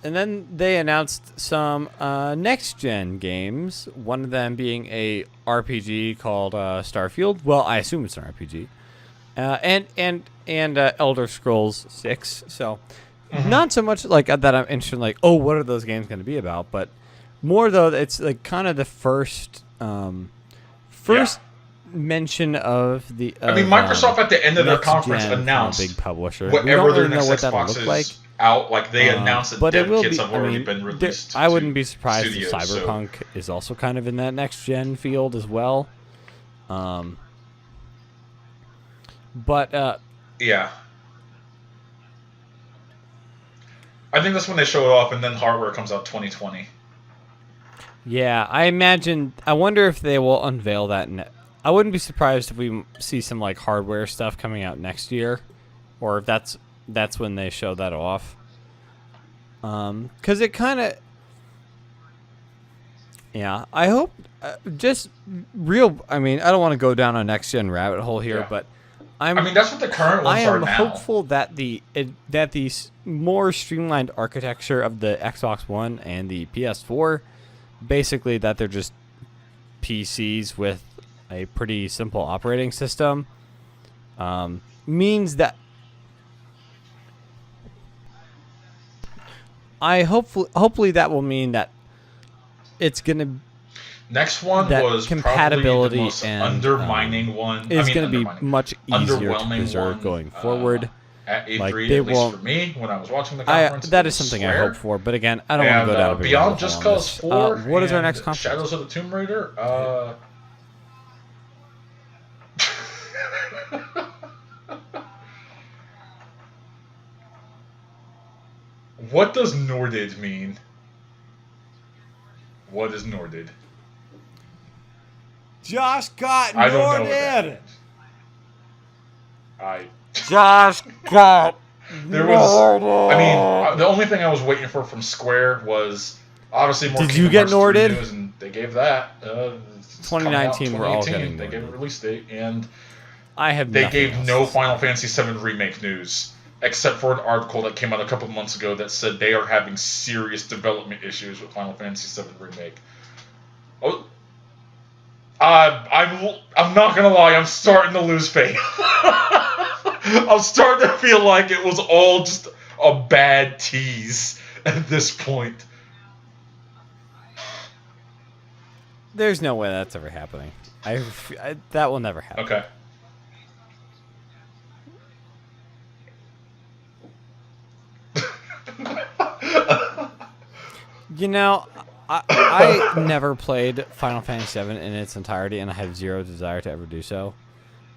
And then they announced some next-gen games, one of them being a RPG called Starfield. Well, I assume it's an RPG. And Elder Scrolls 6. So not so much like that I'm interested in like, oh, what are those games going to be about? But more, though, it's like kind of the first mention of the... I mean, Microsoft at the end of their conference announced big publisher. whatever their next Xbox is out. Like, they announced that dev kits have already been released. I wouldn't be surprised studios, if Cyberpunk is also kind of in that next-gen field as well. Yeah. I think that's when they show it off, and then hardware comes out 2020. Yeah, I wonder if they will unveil that. I wouldn't be surprised if we see some like hardware stuff coming out next year, or if that's when they show that off. Because it kind of, yeah. I hope just real. I mean, I don't want to go down a next gen rabbit hole here, but I mean that's what the current ones are now. I am hopeful that the more streamlined architecture of the Xbox One and the PS4, basically that they're just PCs with a pretty simple operating system, means that hopefully that will mean that it's gonna next one that was compatibility probably the most and undermining one. It's going to be much easier to preserve going forward. At E3, like at least for me, when I was watching the conference, that is something I hope for. But again, I don't want to go down a big Beyond Just Cause 4. What is our next conference? Shadows of the Tomb Raider. What does Norded mean? What is Norded? Josh got I don't know what that means. Josh got there was. I mean, the only thing I was waiting for from Square was obviously more. Did you get Norded? News, and they gave that. 2019, we're all getting. They gave a release date, and They gave no Final Fantasy VII Remake news, except for an article that came out a couple months ago that said they are having serious development issues with Final Fantasy VII Remake. Oh, I'm not gonna lie, I'm starting to lose faith. I'm starting to feel like it was all just a bad tease at this point. There's no way that's ever happening. That will never happen. Okay. You know, I never played Final Fantasy VII in its entirety, and I have zero desire to ever do so.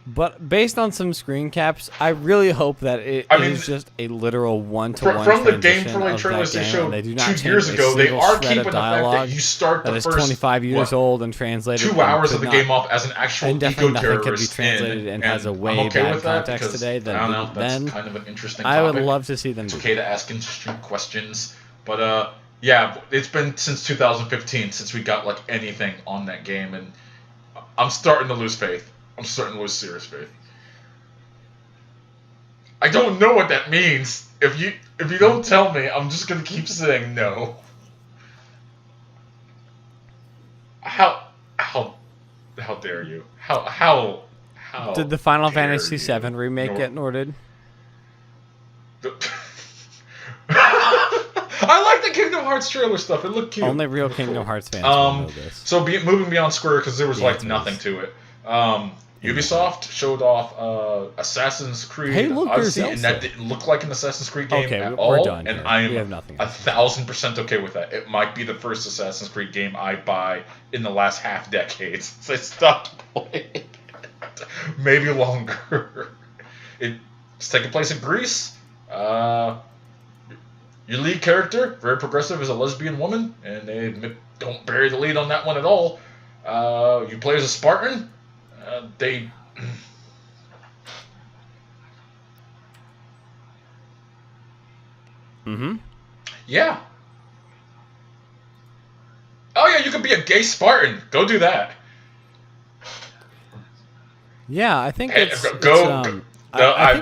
But based on some screen caps, I really hope that it is just a literal one-to-one from the transition gameplay of trailers that they game, showed and they do not 2 years change ago. a They single are shred keeping of the fact dialogue that you start the that is first 25 years old and translated 2 hours of the not- game off as an actual and definitely nothing can be eco-terrorist translated and has a way I'm okay bad with that context because, today than I don't know, that's then. kind of an interesting I would topic. love to see them It's do okay to ask interesting questions, but yeah, it's been since 2015 since we got like anything on that game, and I'm starting to lose faith. I'm starting to lose serious faith. I don't know what that means. If you don't tell me, I'm just gonna keep saying no. How dare you? How Did the Final dare Fantasy you? VII remake get Norded? at the Kingdom Hearts trailer stuff. It looked cute. Only real Kingdom Hearts fans will know this. So moving beyond Square, because there was nothing to it. Ubisoft showed off Assassin's Creed Odyssey, and that didn't look like an Assassin's Creed game at all. We're done and here. I am we have nothing 1,000% okay with that. It might be the first Assassin's Creed game I buy in the last half decade since I stopped playing. Maybe longer. It's taking place in Greece. Your lead character, very progressive, is a lesbian woman, and they don't bury the lead on that one at all. You play as a Spartan. Yeah. Oh yeah, you could be a gay Spartan. Go do that. Yeah, I think I think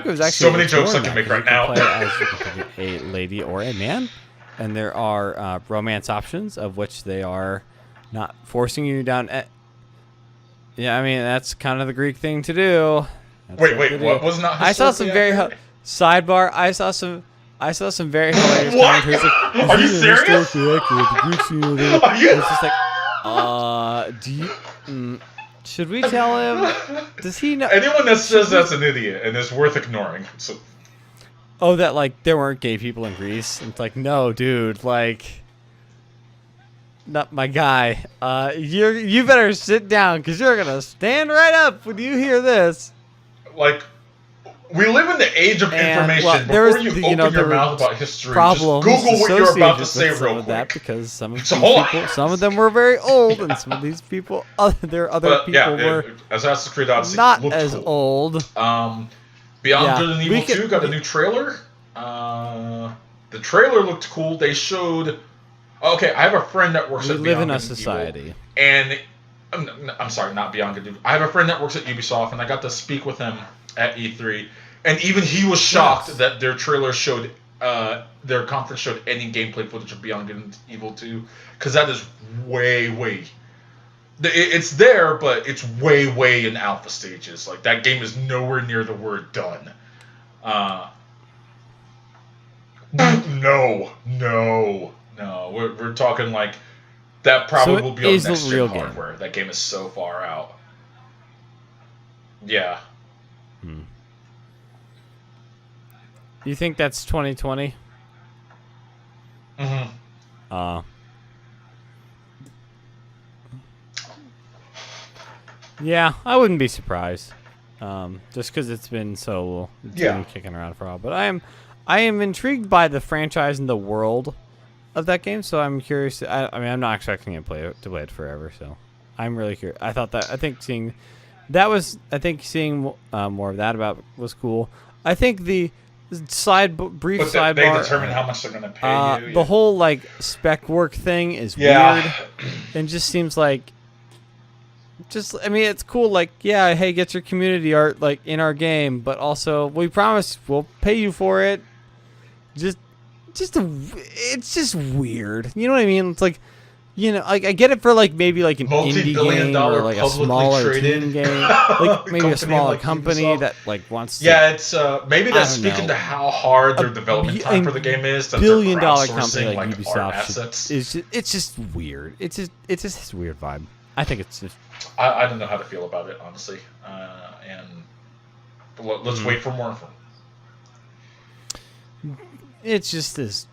it was actually so many jokes I can make right now. Play as a lady or a man, and there are romance options, of which they are not forcing you down. Yeah, I mean that's kind of the Greek thing to do. Wait, what was not? I saw some very sidebar. I saw some very hilarious commentaries. Like, are you serious? Are you? It's just like, do you? Should we tell him? Does he know? Anyone that says that's an idiot and is worth ignoring. So. Oh, that like there weren't gay people in Greece. It's like, no, dude, like, not my guy. You better sit down because you're gonna stand right up when you hear this. Like, we live in the age of information. Before you open your mouth about history, just Google what you're about to say real quick. That because some of people, some of them were very old, and some of these people, other people were Assassin's Creed Odyssey not as old. Beyond Good and Evil 2 got a new trailer. The trailer looked cool. They showed. Okay, I have a friend that works at Beyond Good and Evil. We live in a society. And I'm sorry, not Beyond Good and Evil. I have a friend that works at Ubisoft, and I got to speak with him at E3. And even he was shocked that their trailer showed, their conference showed any gameplay footage of Beyond Good and Evil 2. Because that is way. It's there, but it's way in alpha stages. Like, that game is nowhere near the word done. No. We're talking like, that probably will be on next-gen hardware. That game is so far out. Yeah. You think that's 2020? Yeah, I wouldn't be surprised. Just because it's been been kicking around for a while. But I am intrigued by the franchise and the world of that game. So I'm curious. I mean, I'm not expecting to play it forever. So I'm really curious. I think seeing more of that was cool. I think the brief sidebar. They determine how much they're going to pay you. The whole like spec work thing is weird, and just seems like. I mean, it's cool. Like, yeah, hey, get your community art like in our game, but also we promise we'll pay you for it. It's just weird. You know what I mean? It's like, like I get it for like maybe like an indie game or like a smaller team game, like maybe a smaller company Ubisoft. That like wants to. Yeah, it's maybe that's speaking to how hard their development time for the game is. That billion-dollar company like Ubisoft it's just weird. It's just this weird vibe. I think it's just. I don't know how to feel about it, honestly. And let's wait for more info. It's just this.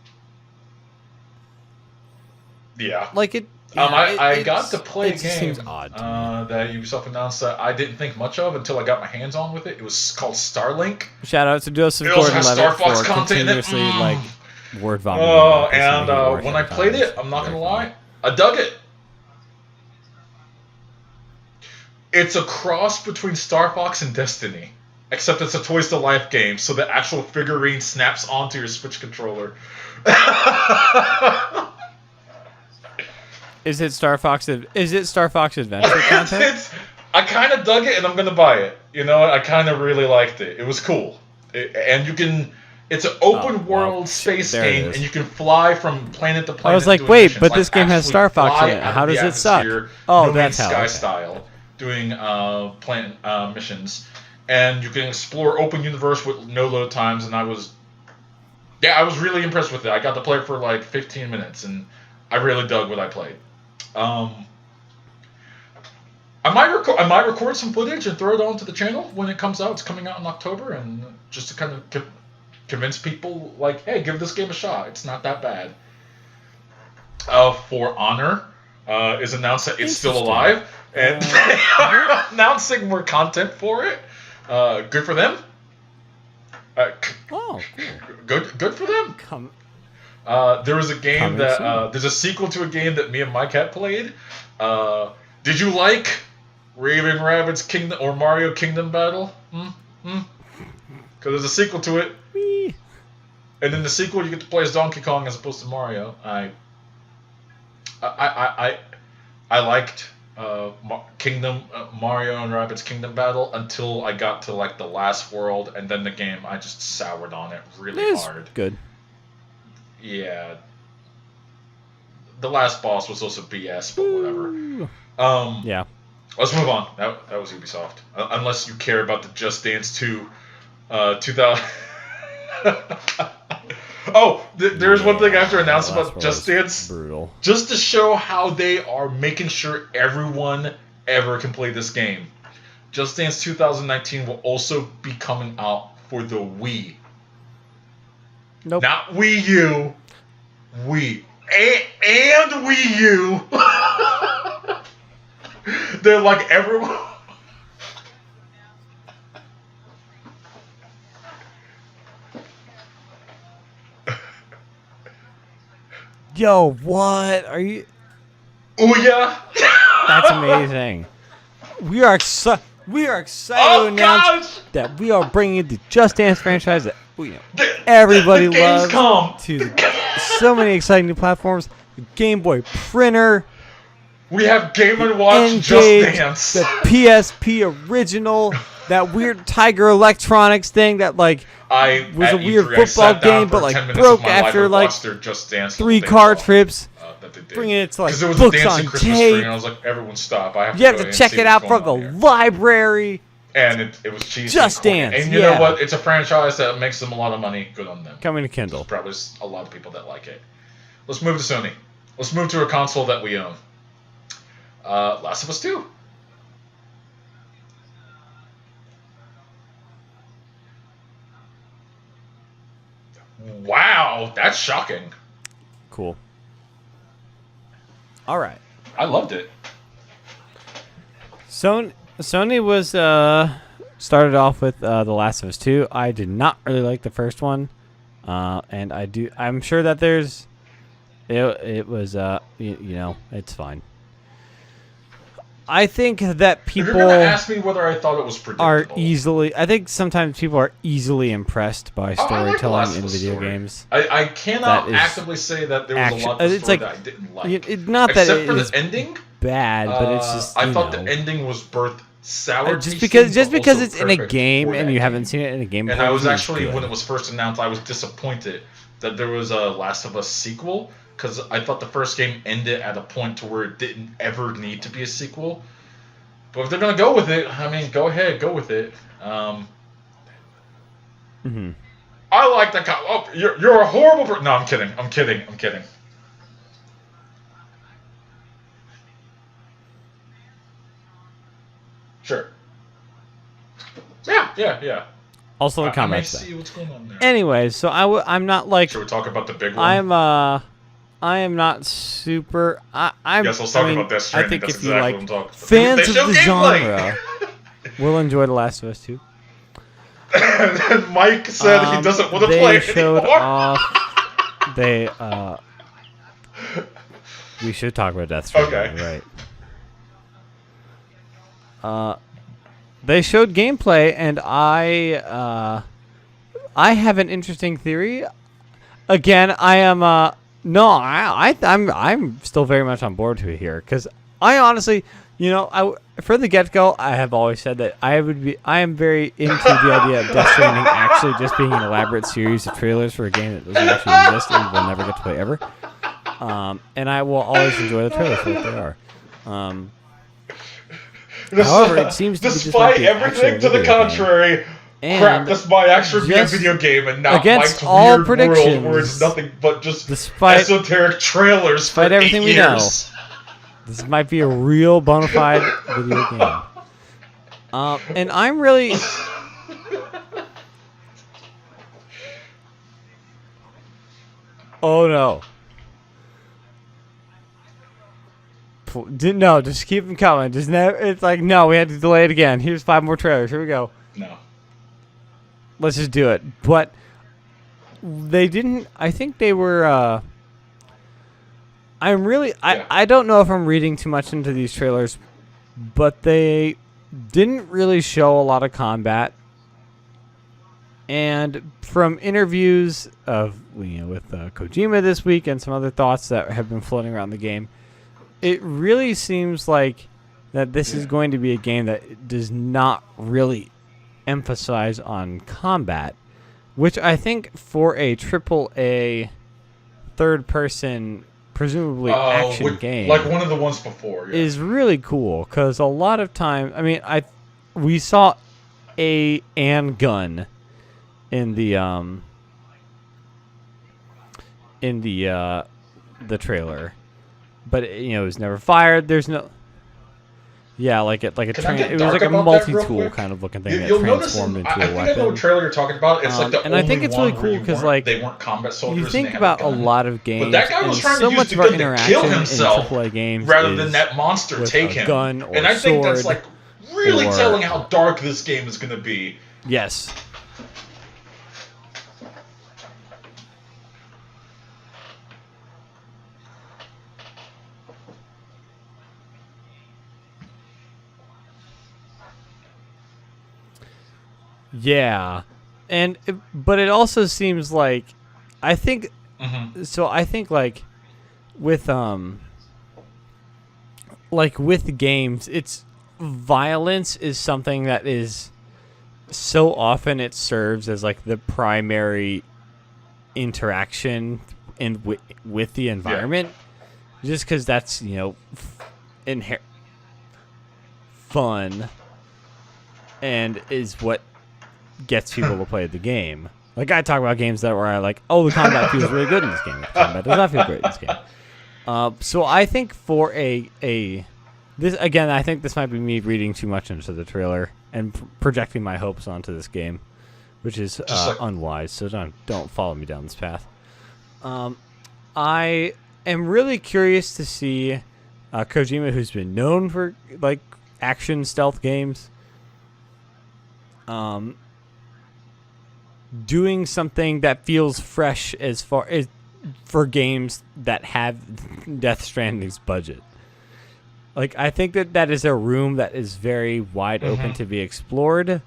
Yeah. Like it. I got to play a game seems odd that Ubisoft announced that I didn't think much of until I got my hands on with it. It was called Starlink. Shout out to Joseph Gordon-Levitt for continuously like word vomiting. Oh, and when I played it, I'm not gonna lie, I dug it. It's a cross between Star Fox and Destiny, except it's a Toys to Life game, so the actual figurine snaps onto your Switch controller. Is it Star Fox Adventure content? I kind of dug it, and I'm gonna buy it. You know, I kind of really liked it. It was cool, and you can. It's an open world space game, and you can fly from planet to planet. I was like, wait, but this game has Star Fox in it. How does it suck? Oh, that's how. Sky style. Doing planet missions, and you can explore open universe with no load times. And yeah, I was really impressed with it. I got to play it for like 15 minutes, and I really dug what I played. I might record some footage and throw it onto the channel when it comes out. It's coming out in October, and just to kind of convince people, like, hey, give this game a shot. It's not that bad. For Honor is announced that it's still alive, and they are announcing more content for it. Good for them. Cool. Good for them. There was a game that there's a sequel to a game that me and Mike had played. Did you like Raving Rabbids Kingdom or Mario Kingdom Battle? Because there's a sequel to it, and in the sequel you get to play as Donkey Kong as opposed to Mario. I liked Mario and Rabbids Kingdom Battle until I got to like the last world, and then the game I just soured on it really hard. Good. Yeah. The last boss was also BS, but whatever. Yeah. Let's move on. That was Ubisoft. Unless you care about the Just Dance 2 2000. Oh, there's one thing I have to announce about Just Dance. Brutal. Just to show how they are making sure everyone ever can play this game. Just Dance 2019 will also be coming out for the Wii. Nope. Not Wii U. Wii. And Wii U. They're like everyone. Yo, what are you? Ouya. That's amazing. We are excited to announce that we are bringing the Just Dance franchise that everybody loves to so many exciting new platforms. The Game Boy printer. We have Game & Watch Engage, Just Dance. The PSP original. That weird Tiger Electronics thing that was a weird football game, but broke after 3 car trips. Bringing it to books on tape. And I was like, everyone stop! You have to check it out from the library. And it was cheesy. Just Dance. And you know what? It's a franchise that makes them a lot of money. Good on them. Coming to Kindle. There's probably a lot of people that like it. Let's move to Sony. Let's move to a console that we own. Last of Us 2. Wow, that's shocking. Cool. All right. I loved it. Sony was started off with The Last of Us 2. I did not really like the first one, and I'm sure that there's. It was it's fine. I think that people if you're gonna ask me whether I thought it was predictable. I think sometimes people are easily impressed by storytelling in video games. I cannot actively say that there was a lot of the story that I didn't like. Except for the ending. Bad, but it's just I thought the ending was birthed sour. Just because it's in a game and you haven't seen it in a game. And I was actually, when it was first announced, I was disappointed that there was a Last of Us sequel. Because I thought the first game ended at a point to where it didn't ever need to be a sequel. But if they're going to go with it, I mean, go ahead, go with it. I like the... Oh, you're a horrible... No, I'm kidding. I'm kidding. Sure. Yeah. Also the comments. I may see what's going on there. Anyways, so I'm not like... Should we talk about the big one? I am not super. Yes, let's talk about Death Stranding. I think That's if you exactly like what I'm talking about. fans of the genre, will enjoy The Last of Us 2. And Mike said he doesn't want to play it anymore. We should talk about Death Stranding. Okay. Right. They showed gameplay, and I have an interesting theory. Again, I am I'm still very much on board to it here because I honestly, for the get-go, I have always said that I am very into the idea of Death Stranding actually just being an elaborate series of trailers for a game that doesn't actually exist and will never get to play ever. And I will always enjoy the trailers for what they are. However, it seems to be despite everything to the contrary, Crap, this might actually be a video game and not against Mike's all weird predictions, world where it's nothing but just despite esoteric trailers for 8 everything we years. know, this might be a real bona fide video game. And I'm really... Oh no. No, just keep them coming. Just never. It's like, no, we had to delay it again. Here's 5 more trailers. Here we go. No. Let's just do it. But they didn't. I think they were. I'm really. I don't know if I'm reading too much into these trailers, but they didn't really show a lot of combat. And from interviews of with Kojima this week and some other thoughts that have been floating around the game, it really seems like that this is going to be a game that does not really emphasize on combat, which I think for a AAA third-person, presumably action game, like one of the ones before, is really cool. Because a lot of time, we saw a gun in the trailer, but it was never fired. There's no, like a train. It was like a multi-tool kind of looking thing that transformed into a weapon. I think I know what trailer you're talking about. It's like the and I think it's really cool because they weren't combat soldiers. You think about a lot of games, but that guy was trying so to much use of our the gun to interaction kill himself in AAA games rather than that monster take him. Gun or and I think that's sword like really telling how dark this game is going to be. Yes. Yeah, but it also seems like, I think, so I think like with games, it's violence is something that is so often it serves as like the primary interaction with the environment, just because that's inherent fun and is what gets people to play the game. Like, I talk about games that where I like, the combat feels really good in this game. The combat does not feel great in this game. So I think for this again, I think this might be me reading too much into the trailer and projecting my hopes onto this game, which is unwise. So don't follow me down this path. I am really curious to see Kojima, who's been known for like action stealth games, doing something that feels fresh as far as for games that have Death Stranding's budget. Like, I think that is a room that is very wide open to be explored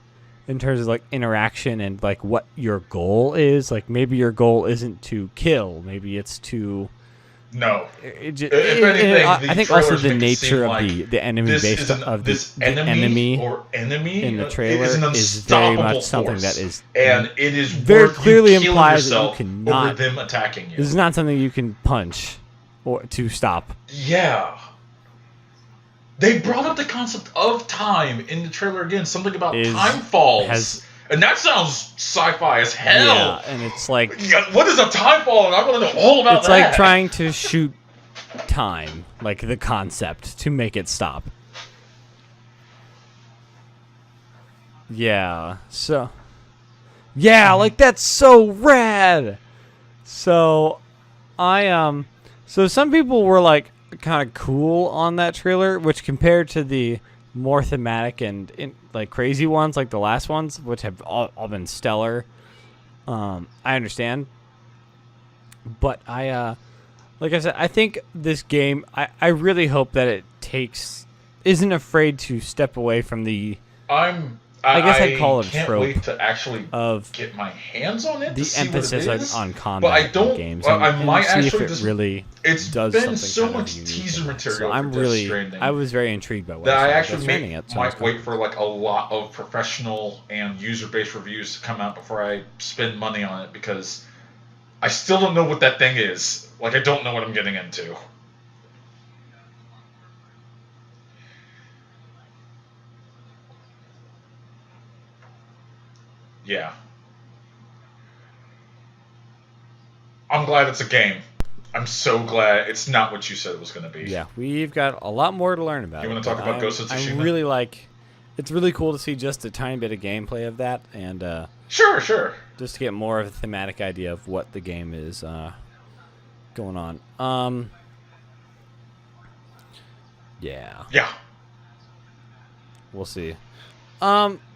in terms of like interaction and like what your goal is. Like, maybe your goal isn't to kill, maybe it's to if anything, I think also the nature of the enemy based of the enemy in the trailer is very much something that is, and it is very clearly implies that you cannot over them attacking you. This is not something you can punch or to stop. Yeah. They brought up the concept of time in the trailer again. Something about time falls. And that sounds sci-fi as hell. Yeah, and it's like... what is a time fall? And I want to know all about that. It's like trying to shoot time, like the concept, to make it stop. Yeah, so... Yeah, like, that's so rad! So, So some people were, like, kind of cool on that trailer, which compared to the more thematic and like crazy ones, like the last ones, which have all been stellar, I understand. But like I said, I think this game, I really hope that it isn't afraid to step away from the... I guess I'd call it a trope. I can't wait to actually get my hands on it. The emphasis on combat but I don't, games. I might see actually if it really it's does been something so much teaser material. So I was very intrigued by what I actually might wait for like a lot of professional and user-based reviews to come out before I spend money on it, because I still don't know what that thing is. Like, I don't know what I'm getting into. Yeah. I'm glad it's a game. I'm so glad it's not what you said it was going to be. Yeah, we've got a lot more to learn about. You want to talk about Ghost of Tsushima? I really like. It's really cool to see just a tiny bit of gameplay of that, and sure. Just to get more of a thematic idea of what the game is going on. Yeah. Yeah. We'll see.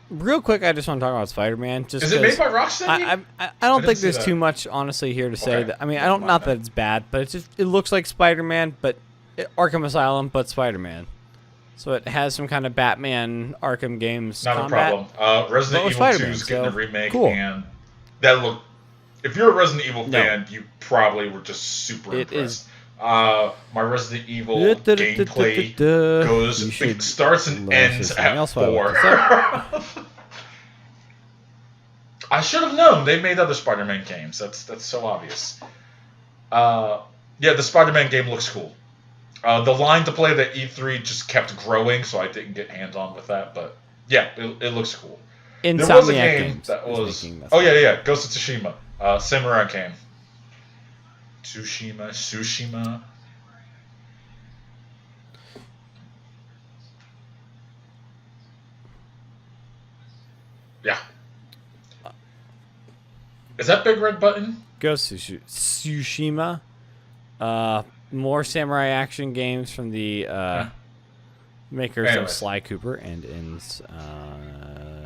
Real quick, I just want to talk about Spider-Man. Just is it made by Rocksteady? I don't think there's too much, honestly, here to say. Okay. That I mean, I don't not that it's bad, but it looks like Spider-Man, but Arkham Asylum, but Spider-Man. So it has some kind of Batman Arkham games. Not combat, a problem. Resident Evil 2 is getting a remake, cool. And that look. If you're a Resident Evil fan, you probably were just super impressed. My Resident Evil gameplay starts and ends at 4. I should have known. They made other Spider-Man games. That's so obvious. Yeah, the Spider-Man game looks cool. The line to play at E3 just kept growing, so I didn't get hands-on with that. But yeah, it looks cool. There was a game that was... Oh, yeah, Ghost of Tsushima. Samurai game. Tsushima. Yeah. Is that Big Red Button? Ghost of Tsushima. More samurai action games from the makers of Sly Cooper and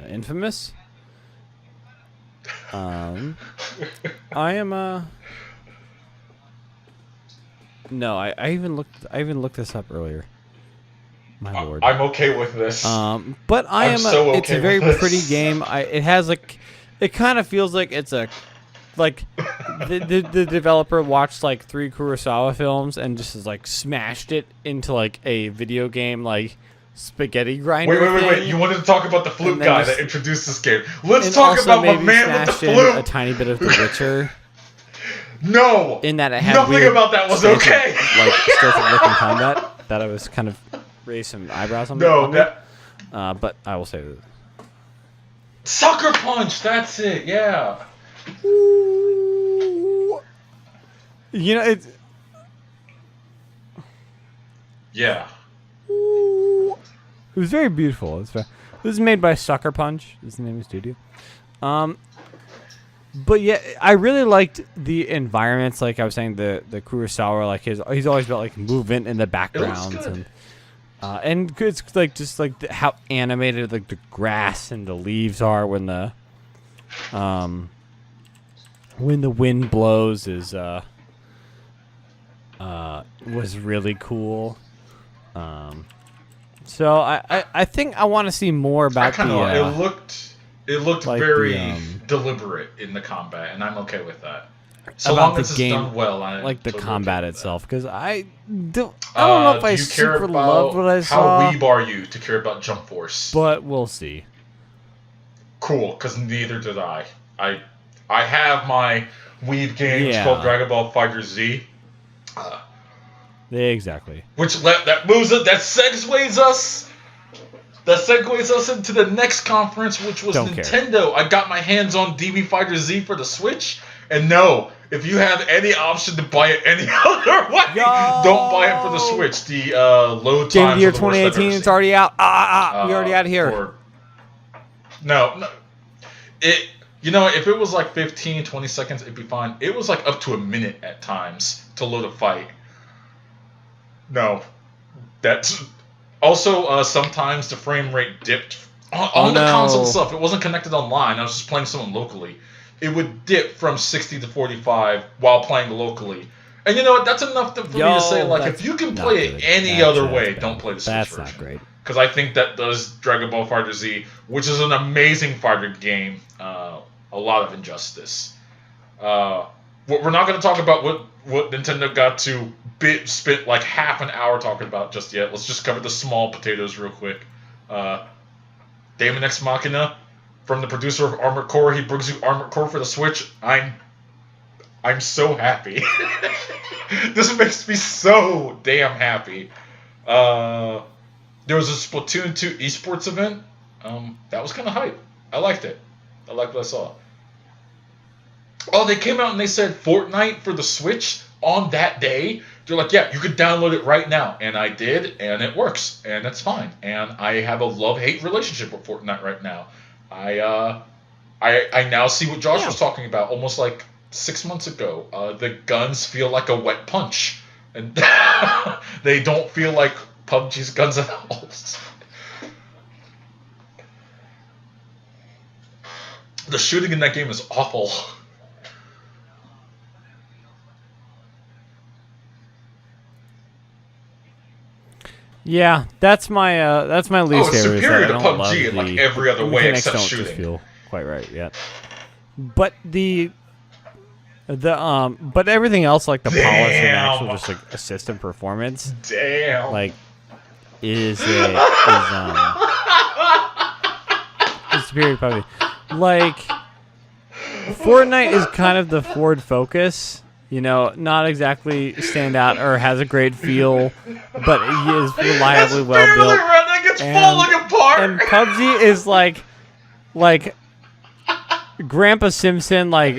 Infamous. I am No, I even looked this up earlier. My lord. I'm okay with this. But it's a very pretty game. It has it kind of feels like it's a the developer watched 3 Kurosawa films and just smashed it into a video game spaghetti grinder. Wait! You wanted to talk about the flute guy that introduced this game. Let's talk about my man with the flute. A tiny bit of The Witcher. No. In that it had nothing about that was okay. Stealth-looking combat that I was kind of raised some eyebrows on. But I will say that. Sucker Punch. That's it. Yeah. Ooh. It's. Yeah. Ooh. It was very beautiful. This is made by Sucker Punch. Is the name of the studio. But yeah, I really liked the environments. Like I was saying, the Kurosawa, he's always about movement in the backgrounds and it's just how animated the grass and the leaves are when the wind blows is was really cool. So I think I want to see more about It looked very deliberate in the combat, and I'm okay with that. So about long the as it's game, done well, the combat itself, because I don't know if I super loved what I saw. How weeb are you to care about Jump Force? But we'll see. Cool, because neither did I. I have my weeb games called Dragon Ball FighterZ. Exactly. That segues us into the next conference, which was Nintendo. I got my hands on DB Fighter Z for the Switch, and no, if you have any option to buy it any other way, don't buy it for the Switch. The load times. Game of the year 2018, it's already we already out of here. No. If it was 15, 20 seconds, it'd be fine. It was up to a minute at times to load a fight. No, that's. Also, sometimes the frame rate dipped on the console itself. It wasn't connected online. I was just playing someone locally. It would dip from 60 to 45 while playing locally. And you know what? That's enough for me to say, if you can play it any other way, don't play the Switch version. That's not great. Because I think that does Dragon Ball FighterZ, which is an amazing fighter game, a lot of injustice. We're not going to talk about what Nintendo got to spent half an hour talking about just yet. Let's just cover the small potatoes real quick. Daemon X Machina, from the producer of Armored Core, he brings you Armored Core for the Switch. I'm so happy. This makes me so damn happy. There was a Splatoon 2 esports event. That was kind of hype. I liked it. I like what I saw. Oh, they came out and they said Fortnite for the Switch on that day. They're like, yeah, you could download it right now. And I did, and it works, and it's fine. And I have a love-hate relationship with Fortnite right now. I now see what Josh was talking about almost like 6 months ago. The guns feel like a wet punch. And they don't feel like PUBG's guns at all. The shooting in that game is awful. Yeah, that's my least favorite. It's superior to I don't PUBG in like every other way mechanics except don't shooting. Just feel quite right yet. But but everything else, like the polish and actual just like assistant performance, like is superior to PUBG. Like Fortnite is kind of the forward focus. You know, not exactly stand out or has a great feel, but he is reliably well built. Running, it's falling apart. And PUBG is like Grandpa Simpson's like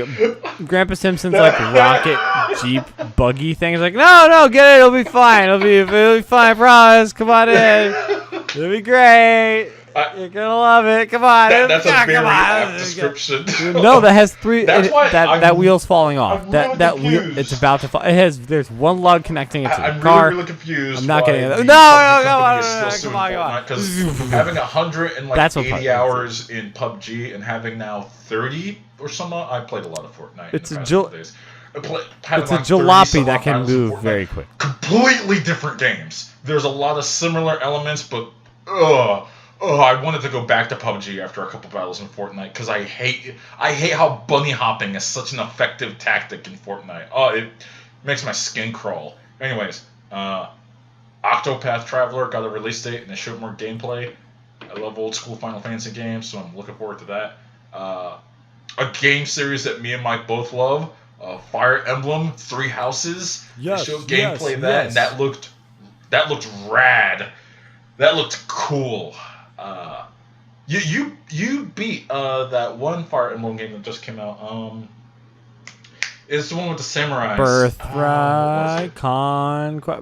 rocket jeep buggy thing. It's like, no, get it, it'll be fine. It'll be fine, I promise. Come on in. It'll be great. You're gonna love it. Come on. That's a very apt description. No, that has three. That wheel's falling off. I'm really that wheel, confused. it's about to fall. There's one lug connecting it to the I'm car. really confused. I'm not getting it. No, Come on. Because having 180 hours in PUBG and having now 30 or something, I played a lot of Fortnite. It's in a the past days. It's a jalopy that can move very quick. Completely different games. There's a lot of similar elements, but I wanted to go back to PUBG after a couple battles in Fortnite because I hate how bunny hopping is such an effective tactic in Fortnite. Oh, it makes my skin crawl. Anyways, Octopath Traveler got a release date and they showed more gameplay. I love old school Final Fantasy games, so I'm looking forward to that. A game series that me and Mike both love, Fire Emblem Three Houses. Yes, they showed gameplay of that, and that looked rad. That looked cool. You beat that one Fire Emblem game that just came out. It's the one with the samurais.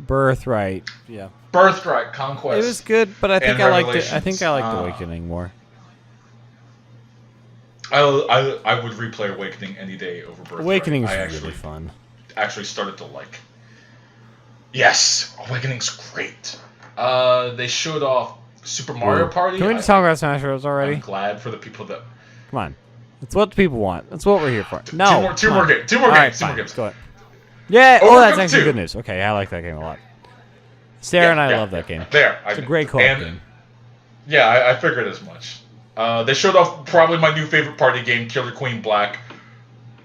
Birthright. Yeah. Birthright Conquest. It was good, but I think I liked it. I think I liked Revelations. Awakening more. I would replay Awakening any day over Birthright. Awakening is really fun. Actually started to like. Yes, Awakening's great. They showed off Super Mario Party. Can we just talk about Smash Bros. Already? I'm glad for the people that. Come on, that's what the people want. That's what we're here for. No, two more games. Two more games. Go ahead. Yeah. Overcooked Oh, that's actually 2. good news. Okay, I like that game a lot. Sarah and I love that game. It's a great co-op game. Yeah, I figured as much. They showed off probably my new favorite party game, Killer Queen Black.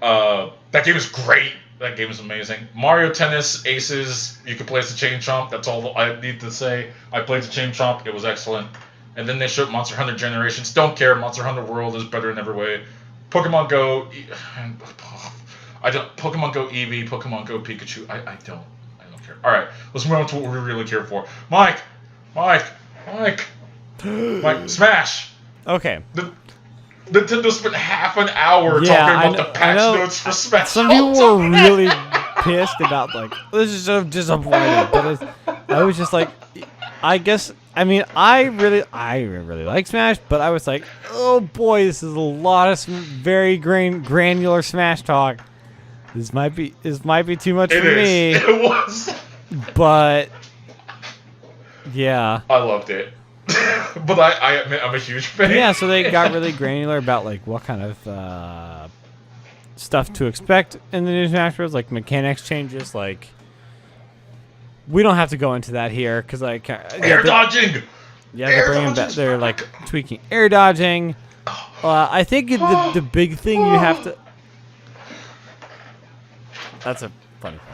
That game is great. That game is amazing. Mario Tennis Aces, you can play as the Chain Chomp. That's all I need to say. I played the Chain Chomp. It was excellent. And then they showed Monster Hunter Generations. Don't care. Monster Hunter World is better in every way. Pokemon Go. Pokemon Go Eevee. Pokemon Go Pikachu. I don't care. All right, let's move on to what we really care for. Mike, Smash. Okay. Nintendo spent half an hour talking about the patch notes for Smash. Some people were really pissed about this is so disappointing. But I was just like, I really like Smash, but I was like, oh boy, this is a lot of very granular Smash talk. This might be too much for me. It was. But yeah, I loved it. But I admit I'm a huge fan. Yeah, so they got really granular about what kind of stuff to expect in the new Smash Bros. Like mechanics changes. We don't have to go into that here because air dodging. Yeah, they're tweaking air dodging. I think the big thing you have to. That's a funny one.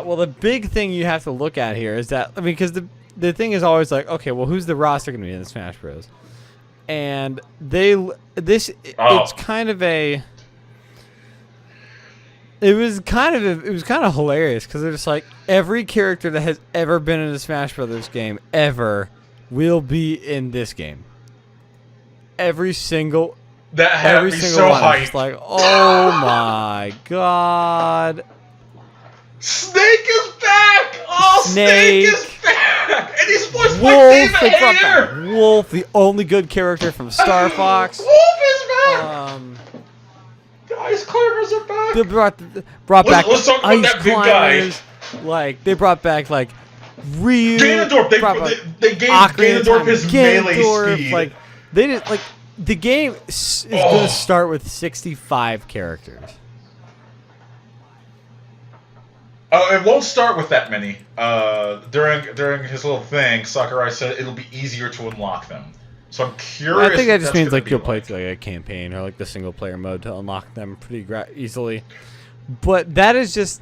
Well, the big thing you have to look at here is that because the thing is always okay, well, who's the roster going to be in the Smash Bros? And it's kind of a. It was kind of hilarious because they're just every character that has ever been in a Smash Brothers game ever will be in this game. Every single That had Every me single so one. hyped. It's like, oh my god. Snake is back! Oh, Snake is back! And he's voiced by Wolf, David Hayter! Wolf, the only good character from Star Fox. Wolf is back! Ice climbers are back! They brought back let's talk about ice that big climbers. Like, they brought back, like, real... Ganondorf! They gave Ganondorf his melee speed. Like, they did, like, the game is going to start with 65 characters. It won't start with that many. During his little thing, Sakurai said it'll be easier to unlock them. So I'm curious. I think that just means like you'll play through like a campaign or like the single player mode to unlock them pretty easily. But that is just.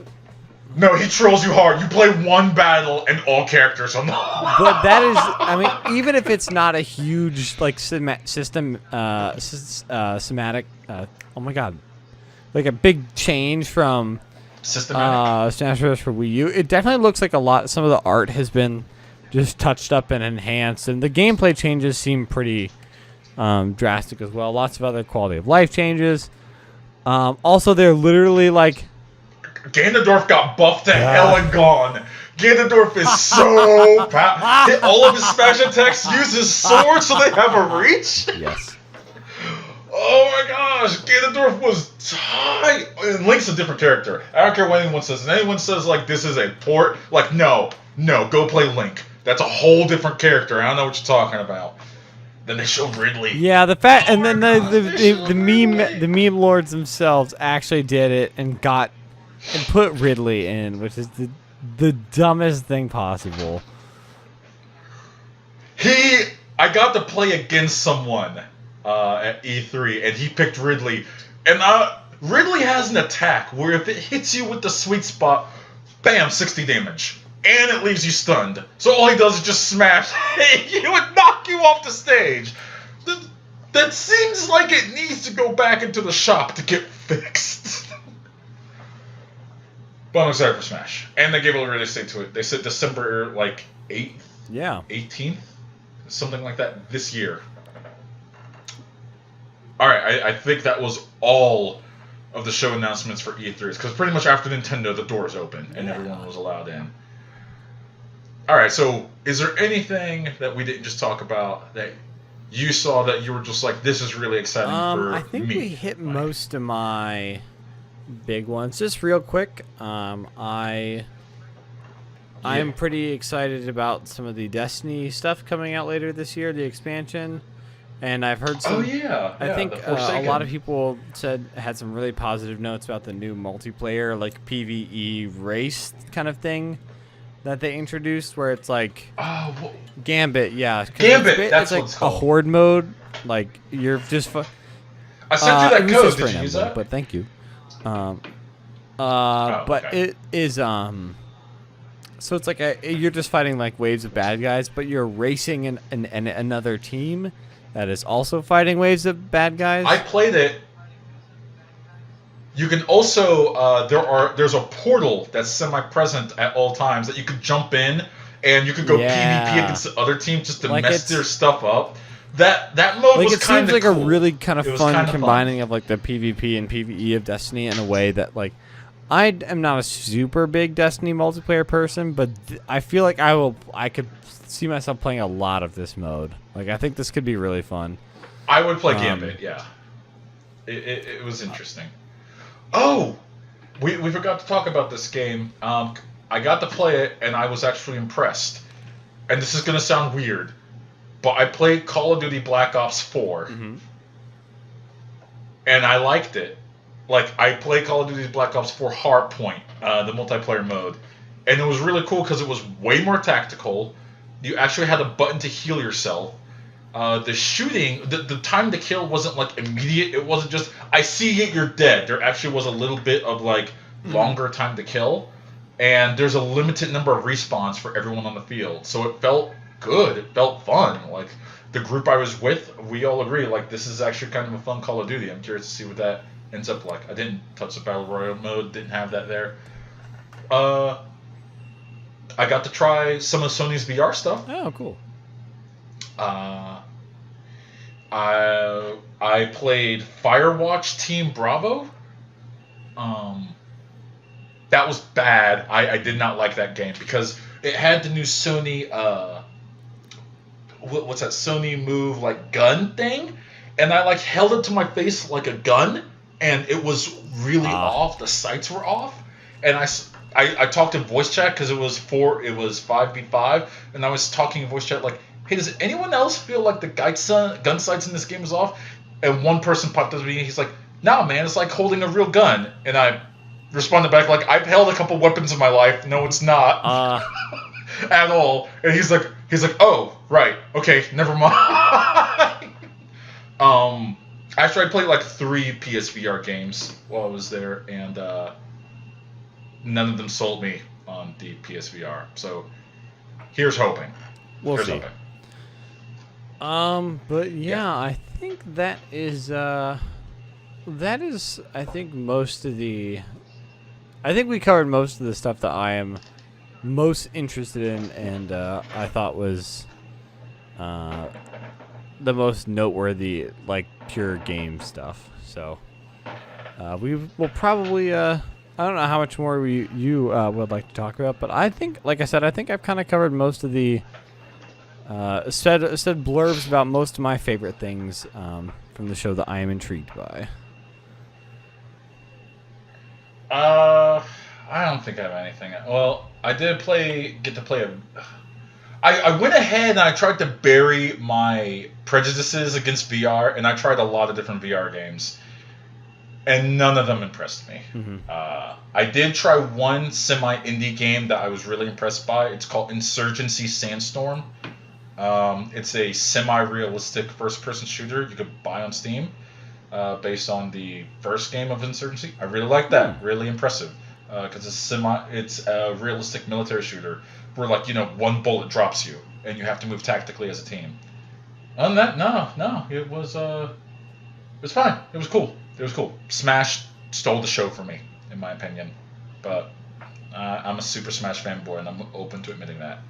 No, he trolls you hard. You play one battle and all characters unlock. But that is, I mean, even if it's not a huge like systematic. Oh my god, like a big change from. Systematic. Smash Bros. For Wii U. It definitely looks like a lot. Some of the art has been just touched up and enhanced, and the gameplay changes seem pretty drastic as well. Lots of other quality of life changes. Also, they're literally like Ganondorf got buffed to hell and gone. Ganondorf is so powerful. All of his smash attacks use his sword, so they have a reach. Yes. Oh my gosh, Ganondorf was tight. And Link's a different character. I don't care what anyone says. And anyone says like this is a port, like no, go play Link. That's a whole different character. I don't know what you're talking about. Then they showed Ridley. Yeah, the fact, and then the meme lords themselves actually did it and put Ridley in, which is the dumbest thing possible. I got to play against someone at E3, and he picked Ridley. And Ridley has an attack where if it hits you with the sweet spot, bam, 60 damage. And it leaves you stunned. So all he does is just smash you and knock you off the stage. That seems like it needs to go back into the shop to get fixed. But I'm excited for Smash. And they gave a release date to it. They said December, like, 8th? Yeah. 18th? Something like that this year. Alright, I think that was all of the show announcements for E3s. Because pretty much after Nintendo, the doors opened and everyone was allowed in. Alright, so is there anything that we didn't just talk about that you saw that you were just like, this is really exciting for me? I think we hit most of my big ones. Just real quick, I am pretty excited about some of the Destiny stuff coming out later this year, the expansion. And I've heard some. Oh yeah, I think a lot of people had some really positive notes about the new multiplayer, like PvE race kind of thing that they introduced, where it's like Gambit, yeah. Gambit, it's that's like what it's called. a horde mode, like you're just. I sent you that code. Did you use that? But thank you. But okay. it is so it's like you're just fighting like waves of bad guys, but you're racing in another team that is also fighting waves of bad guys. I played it. You can also there's a portal that's semi-present at all times that you could jump in, and you could go PvP against the other team just to mess their stuff up. That mode was kind of like cool. a really kind of fun combining fun. of like the PvP and PvE of Destiny in a way that like I am not a super big Destiny multiplayer person, but I feel like I could see myself playing a lot of this mode. Like I think this could be really fun. I would play Gambit, yeah. It was interesting. Oh, we forgot to talk about this game. I got to play it and I was actually impressed. And this is gonna sound weird, but I played Call of Duty Black Ops 4, and I liked it. Like, I played Call of Duty Black Ops 4 Hardpoint, the multiplayer mode, and it was really cool because it was way more tactical. You actually had a button to heal yourself. The shooting, the time to kill wasn't, like, immediate. It wasn't just, I see it, you're dead. There actually was a little bit of, like, longer time to kill, and there's a limited number of respawns for everyone on the field. So it felt good. It felt fun. Like, the group I was with, we all agree, like, this is actually kind of a fun Call of Duty. I'm curious to see what that ends up like. I didn't touch the Battle Royale mode, didn't have that there. I got to try some of Sony's VR stuff. Oh, cool. I played Firewatch Team Bravo. That was bad. I did not like that game because it had the new Sony what's that Sony Move like gun thing, and I like held it to my face like a gun, and it was really off. The sights were off, and I talked in voice chat because it was 5v5, and I was talking in voice chat like, hey, does anyone else feel like the gun sights in this game is off? And one person popped up to me and he's like, nah, man, it's like holding a real gun. And I responded back like, I've held a couple weapons in my life. No, it's not at all. And he's like, oh, right, okay, never mind. Actually, I played like 3 PSVR games while I was there, and none of them sold me on the PSVR. So here's hoping. We'll see. But yeah, I think that is I think most of the. I think we covered most of the stuff that I am most interested in, and I thought was the most noteworthy, like pure game stuff. So we will probably. I don't know how much more you would like to talk about, but I think, like I said, I think I've kind of covered most of the. Said blurbs about most of my favorite things from the show that I am intrigued by. I don't think I have anything. Well, I did get to play I went ahead and I tried to bury my prejudices against VR, and I tried a lot of different VR games, and none of them impressed me. Mm-hmm. I did try one semi-indie game that I was really impressed by. It's called Insurgency Sandstorm. It's a semi-realistic first-person shooter you could buy on Steam, based on the first game of Insurgency. I really like that. Really impressive, because it's a realistic military shooter where, like, one bullet drops you and you have to move tactically as a team. Other than that, no, it was fine. It was cool. Smash stole the show for me, in my opinion, but I'm a Super Smash fanboy, and I'm open to admitting that.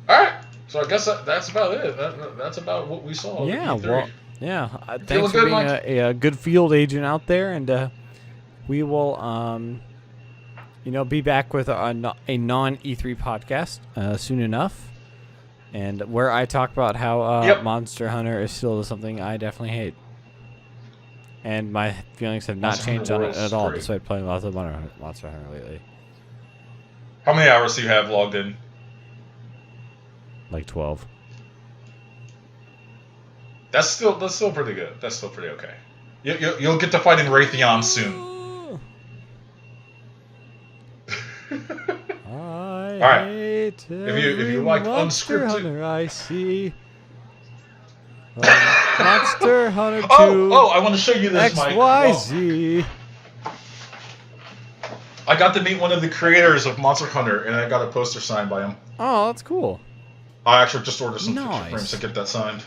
All right. So I guess that's about it. That's about what we saw. Yeah, well, yeah. Thanks for being a good field agent out there, and we will, be back with a non-E3 podcast soon enough, and where I talk about how Monster Hunter is still something I definitely hate, and my feelings have not changed on it at all, despite playing lots of Monster Hunter lately. How many hours do you have logged in? Like 12. That's still pretty good. That's still pretty okay. You'll get to fight in Raytheon soon. All right. If you like Monster unscripted, Hunter, I see. Monster Hunter 2. Oh! I want to show you this, Mike. XYZ. I got to meet one of the creators of Monster Hunter, and I got a poster signed by him. Oh, that's cool. I actually just ordered some picture frames to get that signed.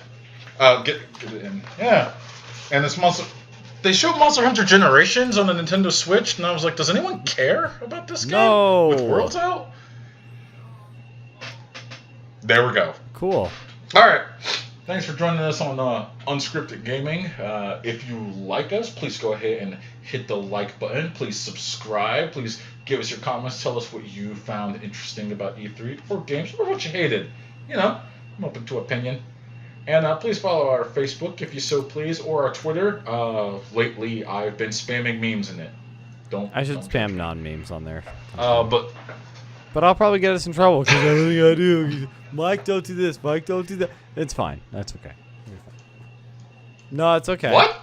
Get it in. Yeah. And it's they showed Monster Hunter Generations on the Nintendo Switch, and I was like, does anyone care about this game? No. With Worlds out? There we go. Cool. Alright. Thanks for joining us on Unscripted Gaming. If you like us, please go ahead and hit the like button. Please subscribe. Please give us your comments. Tell us what you found interesting about E3 or games, or what you hated. I'm open to opinion. And please follow our Facebook, if you so please, or our Twitter. Lately, I've been spamming memes in it. I should spam non-memes on there. But I'll probably get us in trouble because everything I do, Mike, don't do this, Mike, don't do that. It's fine. That's okay. No, it's okay. What?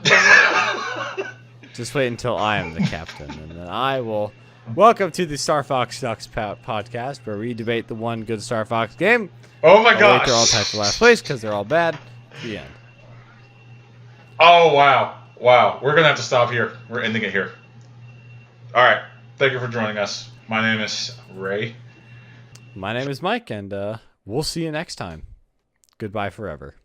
Just wait until I am the captain, and then I will. Welcome to the Star Fox Sucks podcast, where we debate the one good Star Fox game. Oh my gosh! They're all tied for last place because they're all bad. The end. Oh wow! We're gonna have to stop here. We're ending it here. All right. Thank you for joining us. My name is Ray. My name is Mike, and we'll see you next time. Goodbye forever.